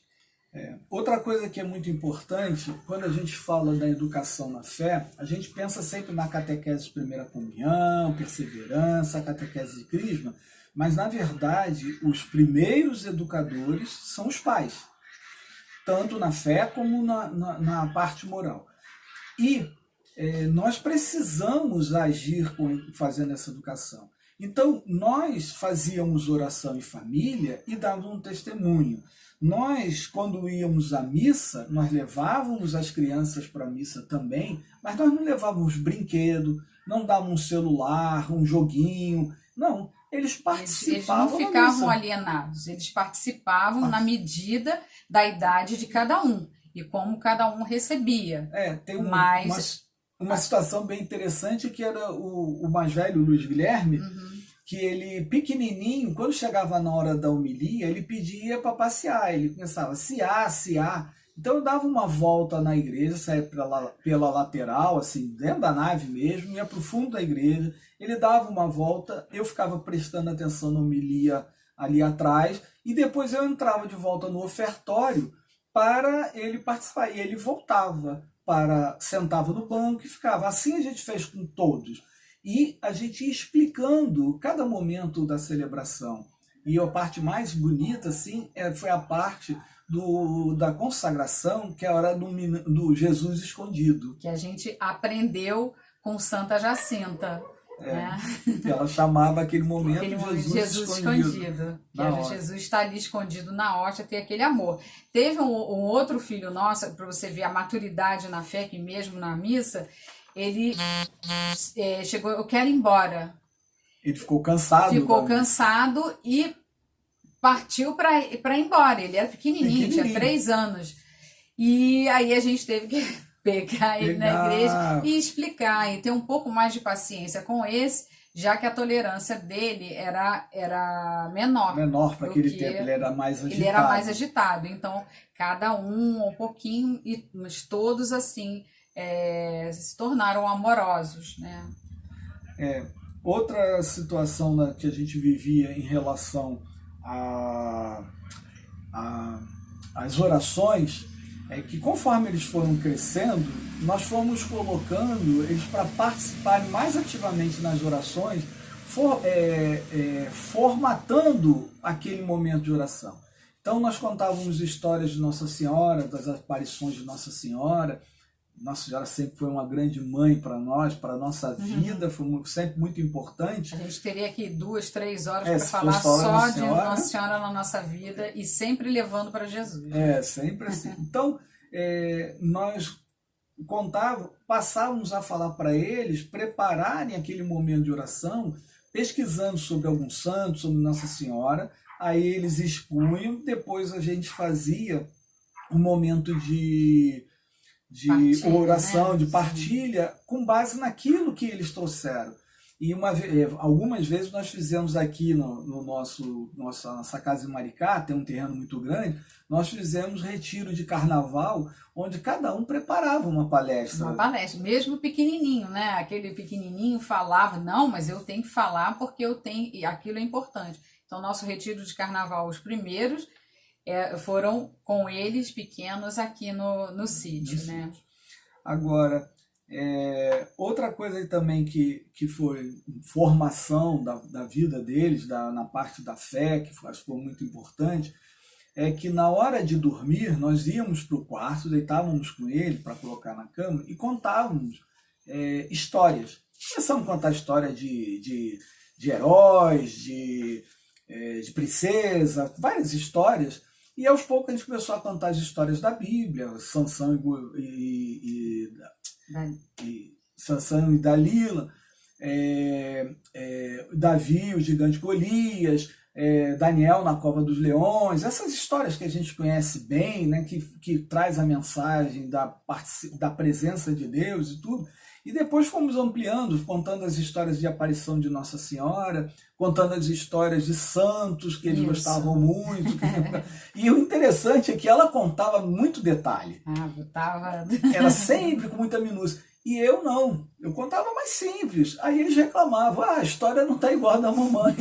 Outra coisa que é muito importante, quando a gente fala da educação na fé, a gente pensa sempre na catequese de primeira comunhão, perseverança, catequese de crisma, mas na verdade os primeiros educadores são os pais, tanto na fé como na parte moral. E nós precisamos agir fazendo essa educação. Então, nós fazíamos oração em família e dávamos um testemunho. Nós, quando íamos à missa, nós levávamos as crianças para a missa também, mas nós não levávamos brinquedo, não dávamos um celular, um joguinho, não. Eles participavam. Eles não ficavam alienados, eles participavam na medida da idade de cada um e como cada um recebia. Tem uma situação bem interessante que era o mais velho, o Luiz Guilherme, que ele, pequenininho, quando chegava na hora da homilia, ele pedia para passear, ele começava a ciar. Então eu dava uma volta na igreja, saía pela lateral, assim, dentro da nave mesmo, ia para o fundo da igreja, ele dava uma volta, eu ficava prestando atenção na homilia ali atrás, e depois eu entrava de volta no ofertório para ele participar, e ele voltava, sentava no banco e ficava. Assim a gente fez com todos. E a gente ia explicando cada momento da celebração. E a parte mais bonita, assim, foi a parte da consagração, que é a hora do Jesus escondido. Que a gente aprendeu com Santa Jacinta. Né? Ela chamava aquele momento Aquele momento Jesus escondido. Que era Jesus está ali escondido na hóstia, ter aquele amor. Teve um outro filho nosso, para você ver a maturidade na fé, que mesmo na missa, ele chegou, eu quero ir embora. Ele ficou cansado. Ficou cansado e partiu para ir embora. Ele era pequenininho, tinha 3 anos. E aí a gente teve que pegar ele na igreja e explicar, e ter um pouco mais de paciência com esse, já que a tolerância dele era menor. Menor para aquele tempo, ele era mais agitado. Ele era mais agitado, então cada um pouquinho, mas todos assim se tornaram amorosos, né? Outra situação que a gente vivia em relação às orações é que, conforme eles foram crescendo, nós fomos colocando eles para participarem mais ativamente nas orações, formatando aquele momento de oração. Então, nós contávamos histórias de Nossa Senhora, das aparições de Nossa Senhora. Nossa Senhora sempre foi uma grande mãe para nós, para a nossa vida, foi sempre muito importante. A gente teria aqui 2, 3 horas para falar só de Nossa Senhora na nossa vida e sempre levando para Jesus. Sempre assim. Então, nós passávamos a falar para eles prepararem aquele momento de oração, pesquisando sobre algum santo, sobre Nossa Senhora, aí eles expunham, depois a gente fazia um momento de partilha, oração, né? De partilha, com base naquilo que eles trouxeram. E algumas vezes nós fizemos aqui nossa casa em Maricá, tem um terreno muito grande, nós fizemos retiro de carnaval, onde cada um preparava uma palestra. Uma palestra, mesmo pequenininho, né? Aquele pequenininho falava, não, mas eu tenho que falar porque e aquilo é importante. Então, nosso retiro de carnaval, os primeiros, foram com eles pequenos aqui no sítio, né? Agora, outra coisa também que foi formação da vida deles, na parte da fé, que foi muito importante, é que na hora de dormir, nós íamos para o quarto, deitávamos com ele para colocar na cama e contávamos histórias. Começamos a contar história de heróis, de princesa, várias histórias. E aos poucos a gente começou a contar as histórias da Bíblia, Sansão e Dalila, Davi, o gigante Golias, Daniel na cova dos leões, essas histórias que a gente conhece bem, né, que traz a mensagem da presença de Deus e tudo. E depois fomos ampliando, contando as histórias de aparição de Nossa Senhora, contando as histórias de santos que eles gostavam muito. E o interessante é que ela contava muito detalhe. Era sempre com muita minúcia. E eu não, eu contava mais simples. Aí eles reclamavam, a história não está igual a da mamãe.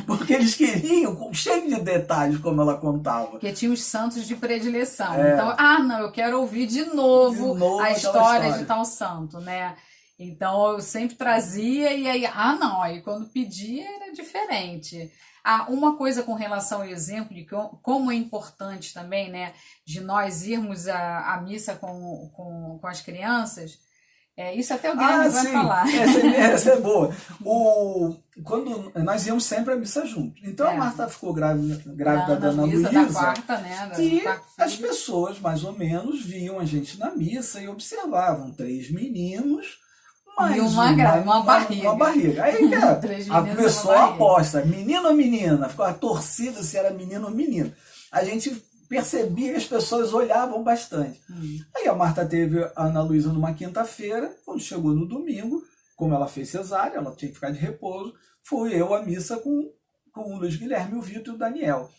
Porque eles queriam, cheio de detalhes como ela contava. Porque tinha os santos de predileção. Então, não, eu quero ouvir de novo a história de tal santo, né? Então eu sempre trazia e aí, não, aí quando pedia era diferente. Uma coisa com relação ao exemplo de como é importante também, né, de nós irmos à missa com as crianças, isso até o Guilherme vai falar. Essa é boa. Quando nós íamos sempre à missa juntos. Então a Marta ficou grávida da Ana Luísa. Da quarta, né? E as pessoas, mais ou menos, viam a gente na missa e observavam 3 meninos. E uma barriga. Aí começou a aposta, menino ou menina? Ficou a torcida se era menino ou menina. A gente percebia que as pessoas olhavam bastante. Aí a Marta teve a Ana Luísa numa quinta-feira, quando chegou no domingo, como ela fez cesárea, ela tinha que ficar de repouso, fui eu à missa com o Luiz Guilherme, o Vitor e o Daniel.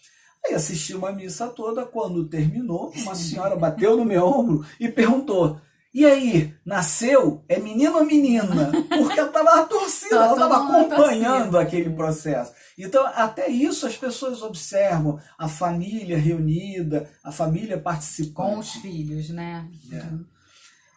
Aí assisti uma missa toda, quando terminou, uma senhora bateu no meu ombro e perguntou: e aí, nasceu? É menino ou menina? Porque ela estava na torcida, ela estava acompanhando aquele processo. Então, até isso as pessoas observam, a família reunida, a família participando. Com os filhos, né?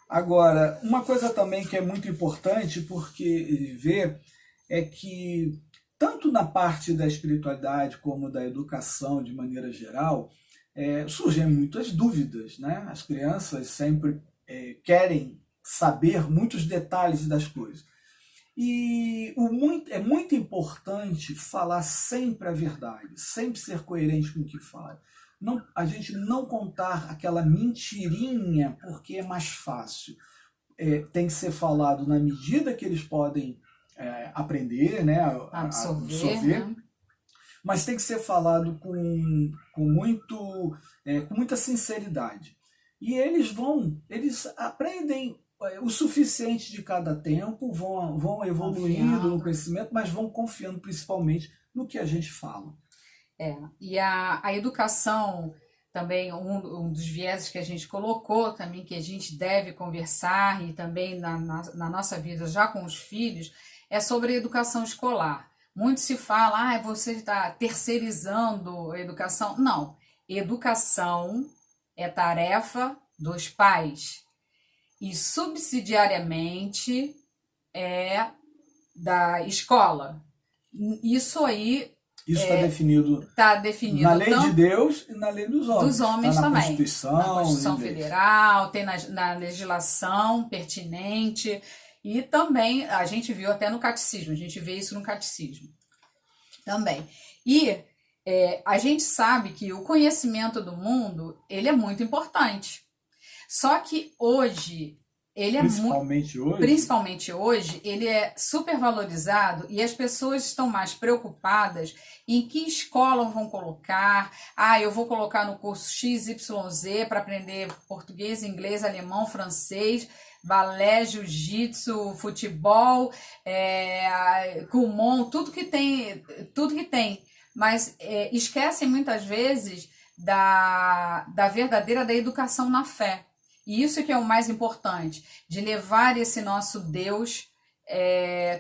Agora, uma coisa também que é muito importante porque ver é que, tanto na parte da espiritualidade como da educação de maneira geral, surgem muitas dúvidas, né? As crianças sempre querem saber muitos detalhes das coisas. E é muito importante falar sempre a verdade, sempre ser coerente com o que fala. A gente não contar aquela mentirinha porque é mais fácil. Tem que ser falado na medida que eles podem aprender, né, absorver. Né? Mas tem que ser falado com muita sinceridade. E eles aprendem o suficiente de cada tempo, vão evoluindo no conhecimento, mas vão confiando principalmente no que a gente fala. E a educação também, um dos vieses que a gente colocou também, que a gente deve conversar e também na nossa vida já com os filhos, é sobre a educação escolar. Muito se fala, você está terceirizando a educação. Não, educação é tarefa dos pais e subsidiariamente é da escola. Isso aí está definido na lei de Deus e na lei dos homens. Dos homens também. Na Constituição Federal, tem na legislação pertinente. E também, a gente viu até no catecismo, a gente vê isso no catecismo também. E a gente sabe que o conhecimento do mundo, ele é muito importante. Só que hoje, principalmente hoje, ele é super valorizado e as pessoas estão mais preocupadas em que escola vão colocar. Eu vou colocar no curso XYZ para aprender português, inglês, alemão, francês, balé, jiu-jitsu, futebol, Kumon, tudo que tem. Mas esquecem muitas vezes da verdadeira da educação na fé. E isso que é o mais importante, de levar esse nosso Deus,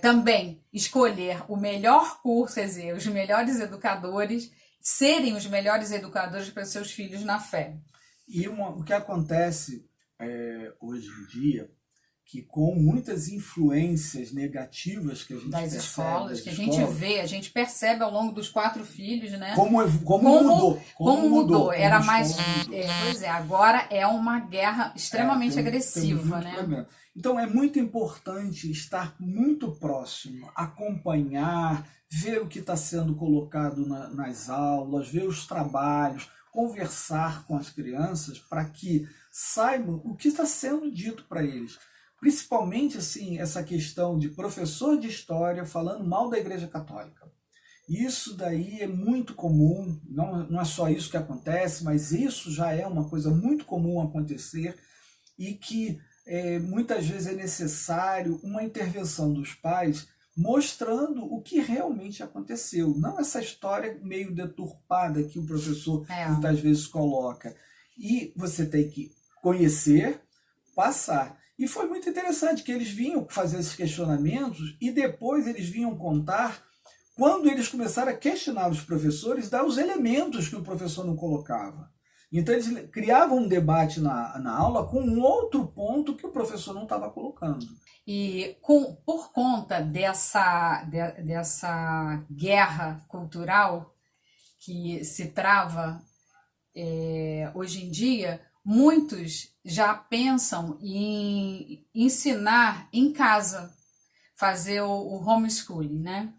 também escolher o melhor curso, quer dizer, os melhores educadores, serem os melhores educadores para seus filhos na fé. E o que acontece hoje em dia, que com muitas influências negativas que a gente das escolas, que a gente percebe ao longo dos 4 filhos, né? Como mudou. Era mais... pois é, agora é uma guerra extremamente agressiva, né? Problema. Então é muito importante estar muito próximo, acompanhar, ver o que está sendo colocado nas aulas, ver os trabalhos, conversar com as crianças para que saibam o que está sendo dito para eles. Principalmente assim, essa questão de professor de história falando mal da Igreja Católica. Isso daí é muito comum, não é só isso que acontece, mas isso já é uma coisa muito comum acontecer e que muitas vezes é necessário uma intervenção dos pais mostrando o que realmente aconteceu. Não essa história meio deturpada que o professor muitas vezes coloca. E você tem que conhecer, passar. E foi muito interessante que eles vinham fazer esses questionamentos e depois eles vinham contar quando eles começaram a questionar os professores, dar os elementos que o professor não colocava. Então eles criavam um debate na aula com um outro ponto que o professor não estava colocando. E por conta dessa guerra cultural que se trava hoje em dia, muitos já pensam em ensinar em casa, fazer o homeschooling, né?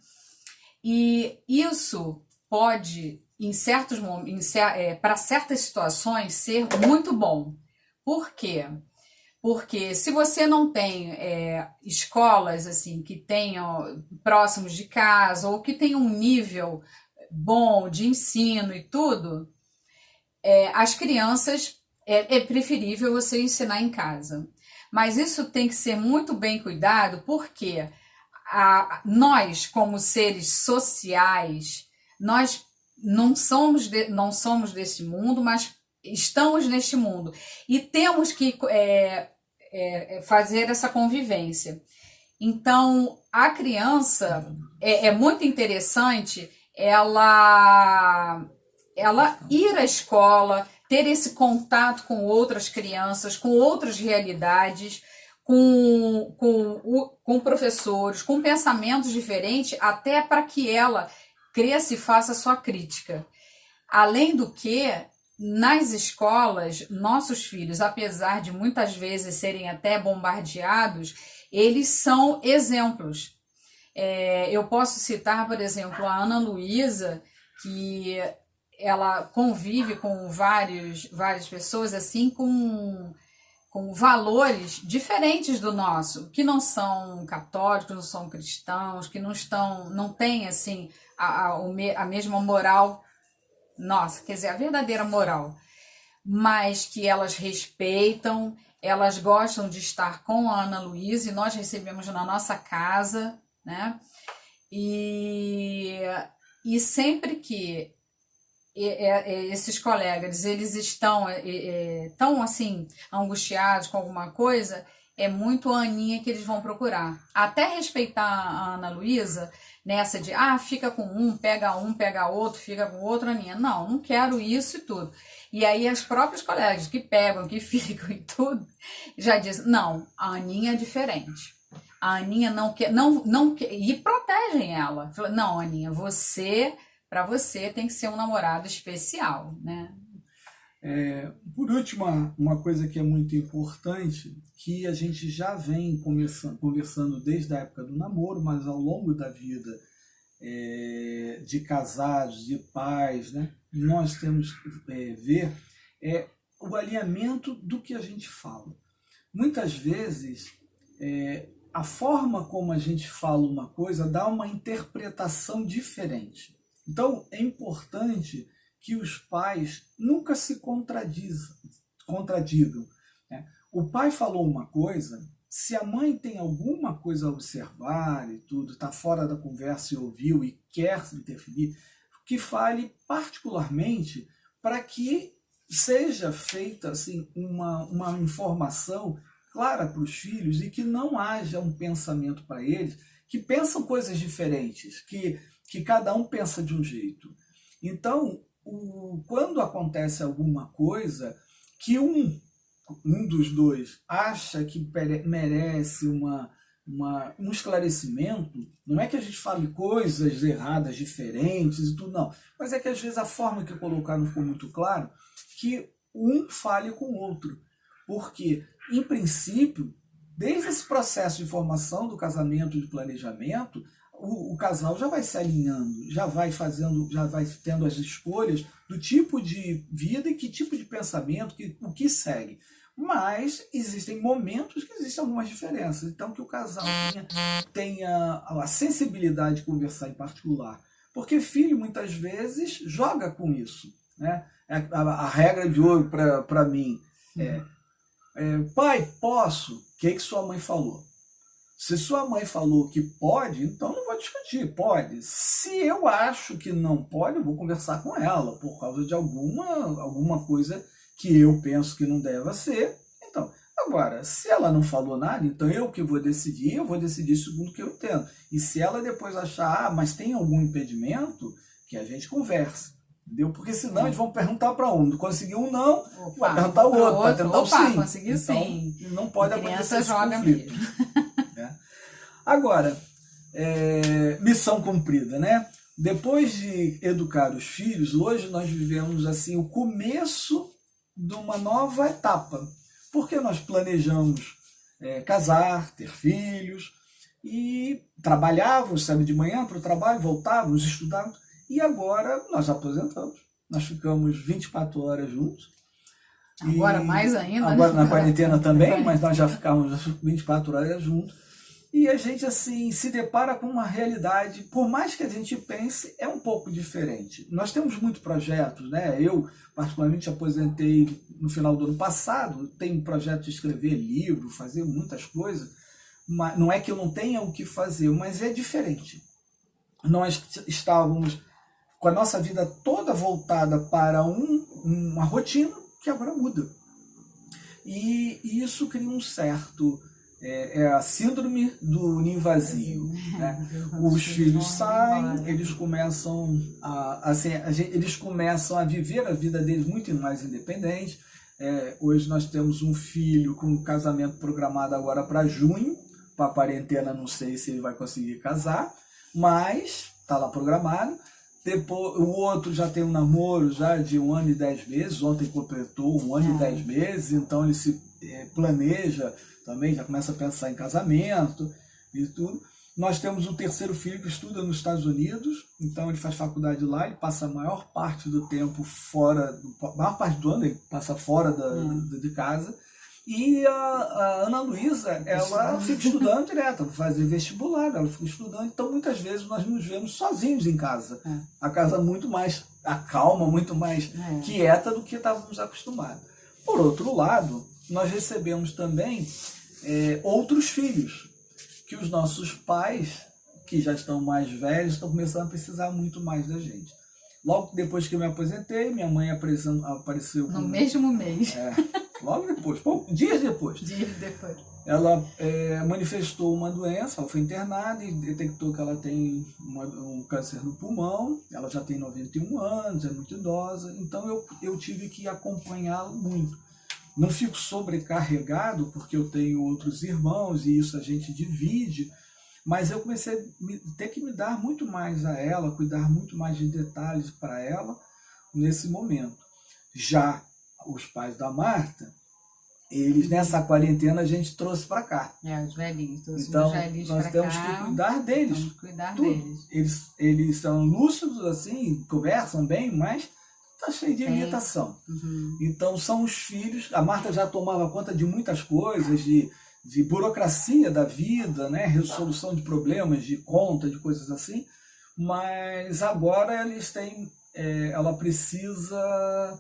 E isso pode, em certos momentos, para certas situações, ser muito bom. Por quê? Porque se você não tem escolas assim que tenham próximos de casa ou que tenham um nível bom de ensino e tudo, as crianças é preferível você ensinar em casa. Mas isso tem que ser muito bem cuidado, porque nós, como seres sociais, nós não somos deste mundo, mas estamos neste mundo. E temos que fazer essa convivência. Então, a criança, é muito interessante ela ir à escola, ter esse contato com outras crianças, com outras realidades, com professores, com pensamentos diferentes, até para que ela cresça e faça a sua crítica. Além do que, nas escolas, nossos filhos, apesar de muitas vezes serem até bombardeados, eles são exemplos. Eu posso citar, por exemplo, a Ana Luísa, que ela convive com várias pessoas assim com valores diferentes do nosso, que não são católicos, não são cristãos, que não têm assim a mesma moral nossa, quer dizer, a verdadeira moral, mas que elas respeitam, elas gostam de estar com a Ana Luísa, e nós recebemos na nossa casa, né? E sempre que esses colegas, eles estão tão assim, angustiados com alguma coisa, é muito a Aninha que eles vão procurar. Até respeitar a Ana Luísa, nessa de, fica com um, pega outro, fica com outro, Aninha. Não quero isso e tudo. E aí as próprias colegas que pegam, que ficam e tudo, já dizem, não, a Aninha é diferente. A Aninha não quer, e protegem ela. Não, Aninha, para você tem que ser um namorado especial, né? Por último, uma coisa que é muito importante, que a gente já vem conversando desde a época do namoro, mas ao longo da vida de casados, de pais, né, nós temos que ver o alinhamento do que a gente fala. Muitas vezes, a forma como a gente fala uma coisa dá uma interpretação diferente. Então, é importante que os pais nunca se contradigam. Né? O pai falou uma coisa, se a mãe tem alguma coisa a observar e tudo, está fora da conversa e ouviu e quer interferir, que fale particularmente para que seja feita assim, uma informação clara para os filhos e que não haja um pensamento para eles, que pensam coisas diferentes, que cada um pensa de um jeito. Então, quando acontece alguma coisa que um dos dois acha que merece um esclarecimento, não é que a gente fale coisas erradas, diferentes e tudo, não. Mas é que às vezes a forma que colocaram ficou muito claro, que um fale com o outro. Porque, em princípio, desde esse processo de formação do casamento, de planejamento, o casal já vai se alinhando, já vai tendo as escolhas do tipo de vida e que tipo de pensamento, o que segue. Mas existem momentos que existem algumas diferenças. Então, que o casal tenha a sensibilidade de conversar em particular. Porque filho, muitas vezes, joga com isso. Né? A regra de ouro para mim pai, posso? O que sua mãe falou? Se sua mãe falou que pode, então não vou discutir, pode. Se eu acho que não pode, eu vou conversar com ela, por causa de alguma coisa que eu penso que não deva ser. Então, agora, se ela não falou nada, então eu vou decidir segundo o que eu entendo. E se ela depois achar, mas tem algum impedimento, que a gente converse. Entendeu? Porque senão eles vão perguntar para um, conseguiu um não, vai perguntar o outro, vai tentar o sim. Conseguiu então, sim. Não pode acontecer esse conflito. Agora, missão cumprida, né? Depois de educar os filhos, hoje nós vivemos assim o começo de uma nova etapa, porque nós planejamos casar, ter filhos, e trabalhávamos, saímos de manhã para o trabalho, voltávamos, estudávamos, e agora nós aposentamos. Nós ficamos 24 horas juntos. Agora mais ainda. Agora na quarentena também, mas nós já ficávamos 24 horas juntos. E a gente assim se depara com uma realidade, por mais que a gente pense, é um pouco diferente. Nós temos muitos projetos, né? Eu particularmente aposentei no final do ano passado, tenho um projeto de escrever livro, fazer muitas coisas, mas não é que eu não tenha o que fazer, mas é diferente. Nós estávamos com a nossa vida toda voltada para uma rotina que agora muda. E isso cria um certo... a síndrome do ninho vazio. Né? Os filhos saem, eles começam eles começam a viver a vida deles muito mais independente. Hoje nós temos um filho com um casamento programado agora para junho. Para a quarentena não sei se ele vai conseguir casar, mas está lá programado. Depois, o outro já tem um namoro já de 1 ano e 10 meses, ontem completou 1 ano e 10 meses, então ele se planeja também, já começa a pensar em casamento e tudo. Nós temos um terceiro filho que estuda nos Estados Unidos, então ele faz faculdade lá, ele passa a maior parte do tempo fora, a maior parte do ano ele passa fora de casa. E a Ana Luísa, ela fica estudando direto, vai fazer vestibular, ela fica estudando, então muitas vezes nós nos vemos sozinhos em casa. A casa muito mais calma, muito mais quieta do que estávamos acostumados. Por outro lado, nós recebemos também outros filhos, que os nossos pais, que já estão mais velhos, estão começando a precisar muito mais da gente. Logo depois que eu me aposentei, minha mãe apareceu... No mesmo mês. Logo depois, dias depois. Dias depois. Ela manifestou uma doença, ela foi internada e detectou que ela tem um câncer no pulmão, ela já tem 91 anos, é muito idosa, então eu tive que acompanhá-la muito. Não fico sobrecarregado porque eu tenho outros irmãos e isso a gente divide, mas eu comecei a ter que me dar muito mais a ela, cuidar muito mais de detalhes para ela nesse momento. Já os pais da Marta, eles nessa quarentena a gente trouxe para cá. Os velhinhos, então, os velhinhos nós temos que cuidar deles. Temos que cuidar tudo. deles. Eles são lúcidos, assim, conversam bem, mas está cheio de limitação. Então são os filhos. A Marta já tomava conta de muitas coisas, de burocracia da vida, né? Resolução de problemas, de conta, de coisas assim, mas agora ela precisa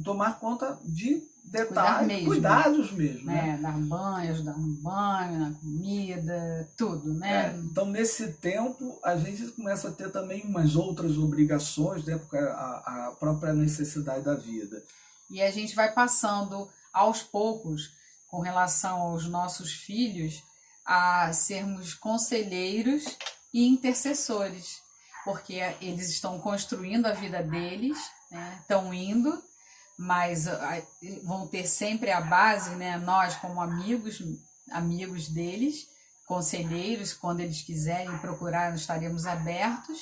tomar conta de detalhes, cuidados mesmo. Né? Dar banho, ajudar no banho, na comida, tudo, né? Então, nesse tempo, a gente começa a ter também umas outras obrigações, né? Porque a própria necessidade da vida. E a gente vai passando, aos poucos, com relação aos nossos filhos, a sermos conselheiros e intercessores, porque eles estão construindo a vida deles, né? Estão indo, mas vão ter sempre a base, né? Nós como amigos deles, conselheiros, quando eles quiserem procurar, nós estaremos abertos,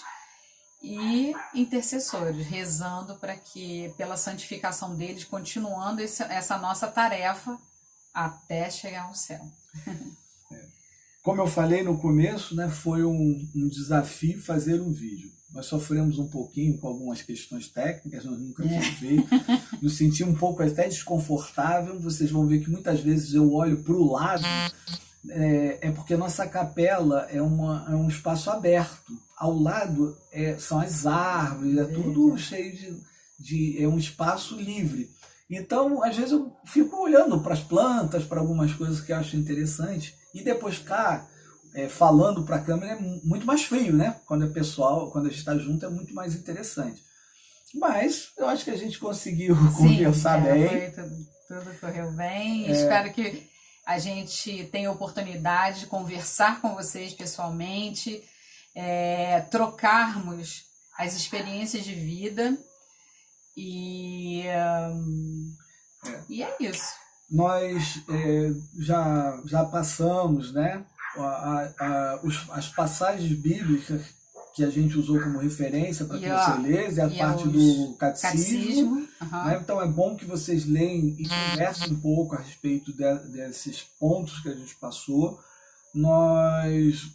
e intercessores, rezando para que, pela santificação deles, continuando essa nossa tarefa até chegar ao céu. Como eu falei no começo, né, foi um desafio fazer um vídeo. Nós sofremos um pouquinho com algumas questões técnicas, nós nunca tínhamos feito. Nos senti um pouco até desconfortável. Vocês vão ver que muitas vezes eu olho para o lado, porque a nossa capela é um espaço aberto. Ao lado são as árvores, tudo cheio é um espaço livre. Então, às vezes eu fico olhando para as plantas, para algumas coisas que eu acho interessante, e depois ficar falando para a câmera é muito mais frio, né? Quando a gente está junto é muito mais interessante. Mas eu acho que a gente conseguiu conversar bem. Tudo correu bem. Espero que a gente tenha a oportunidade de conversar com vocês pessoalmente, trocarmos as experiências de vida. E é isso. Nós já passamos, né, as passagens bíblicas que a gente usou como referência para que você lesse, a parte do catecismo. Né? Então é bom que vocês leem e conversem um pouco a respeito desses pontos que a gente passou. Nós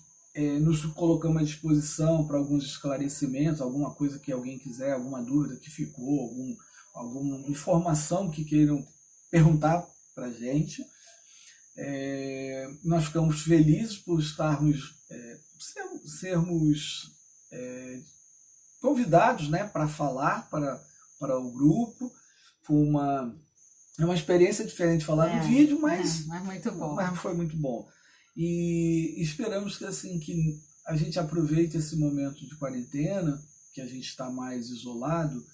nos colocamos à disposição para alguns esclarecimentos, alguma coisa que alguém quiser, alguma dúvida que ficou, alguma informação que queiram perguntar para a gente. Nós ficamos felizes por sermos convidados, né, para falar para o grupo. Foi uma experiência diferente falar no vídeo, mas muito bom. Mas foi muito bom. E esperamos que a gente aproveite esse momento de quarentena, que a gente está mais isolado,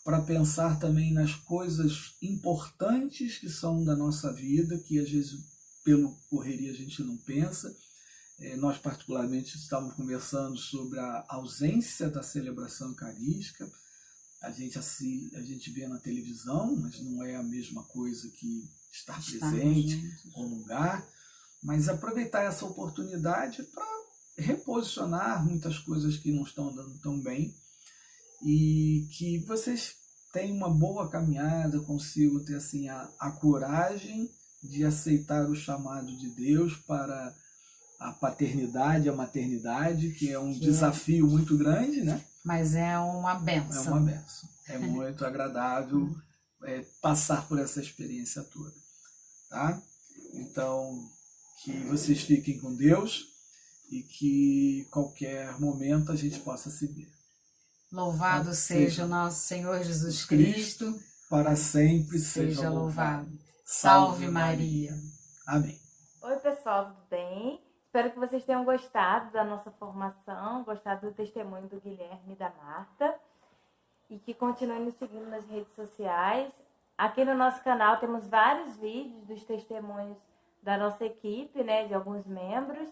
para pensar também nas coisas importantes que são da nossa vida, que às vezes pelo correria a gente não pensa. Nós particularmente estávamos conversando sobre a ausência da celebração eucarística. A gente vê na televisão, mas não é a mesma coisa que estar presente no lugar. Mas aproveitar essa oportunidade para reposicionar muitas coisas que não estão andando tão bem e que vocês tenham uma boa caminhada, consigam ter assim a coragem de aceitar o chamado de Deus para a paternidade, a maternidade, que é um desafio muito grande, né? Mas é uma É benção. uma benção. É muito agradável passar por essa experiência toda, tá? Então, que vocês fiquem com Deus e que qualquer momento a gente possa se ver. Louvado seja o nosso Senhor Jesus Cristo, para sempre seja louvado. Salve Maria. Amém. Oi, pessoal, tudo bem? Espero que vocês tenham gostado da nossa formação, gostado do testemunho do Guilherme e da Marta, e que continuem nos seguindo nas redes sociais. Aqui no nosso canal temos vários vídeos dos testemunhos da nossa equipe, né, de alguns membros.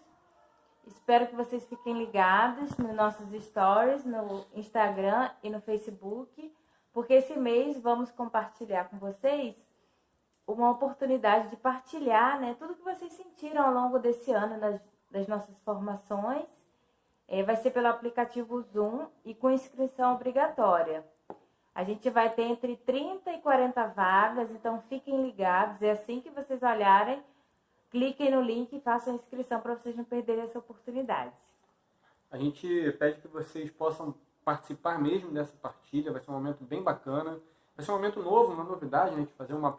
Espero que vocês fiquem ligados nos nossos stories, no Instagram e no Facebook, porque esse mês vamos compartilhar com vocês uma oportunidade de partilhar, né, tudo que vocês sentiram ao longo desse ano das nossas formações. Vai ser pelo aplicativo Zoom e com inscrição obrigatória. A gente vai ter entre 30 e 40 vagas, então fiquem ligados. É assim que vocês olharem, cliquem no link e façam a inscrição para vocês não perderem essa oportunidade. A gente pede que vocês possam participar mesmo dessa partilha, vai ser um momento bem bacana. Vai ser um momento novo, uma novidade, né? De fazer uma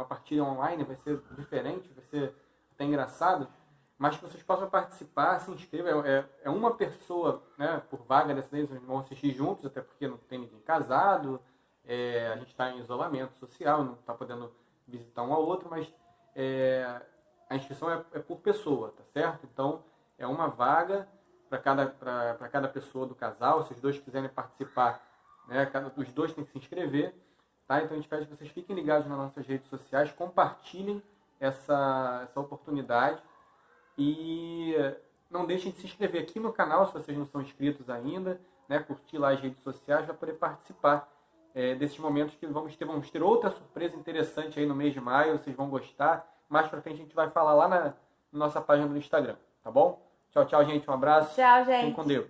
partilha online, vai ser diferente, vai ser até engraçado. Mas que vocês possam participar, se inscrevam. É uma pessoa, né, por vaga dessa vez, vão assistir juntos, até porque não tem ninguém casado, a gente está em isolamento social, não está podendo visitar um ao outro, mas a inscrição é por pessoa, tá certo? Então, é uma vaga para cada pessoa do casal. Se os dois quiserem participar, né, os dois têm que se inscrever, tá? Então, a gente pede que vocês fiquem ligados nas nossas redes sociais, compartilhem essa oportunidade. E não deixem de se inscrever aqui no canal, se vocês não são inscritos ainda, né? Curtir lá as redes sociais para poder participar desses momentos que vamos ter outra surpresa interessante aí no mês de maio, vocês vão gostar. Mais pra frente a gente vai falar lá na nossa página do Instagram, tá bom? Tchau, tchau, gente. Um abraço. Tchau, gente. Fiquem com Deus.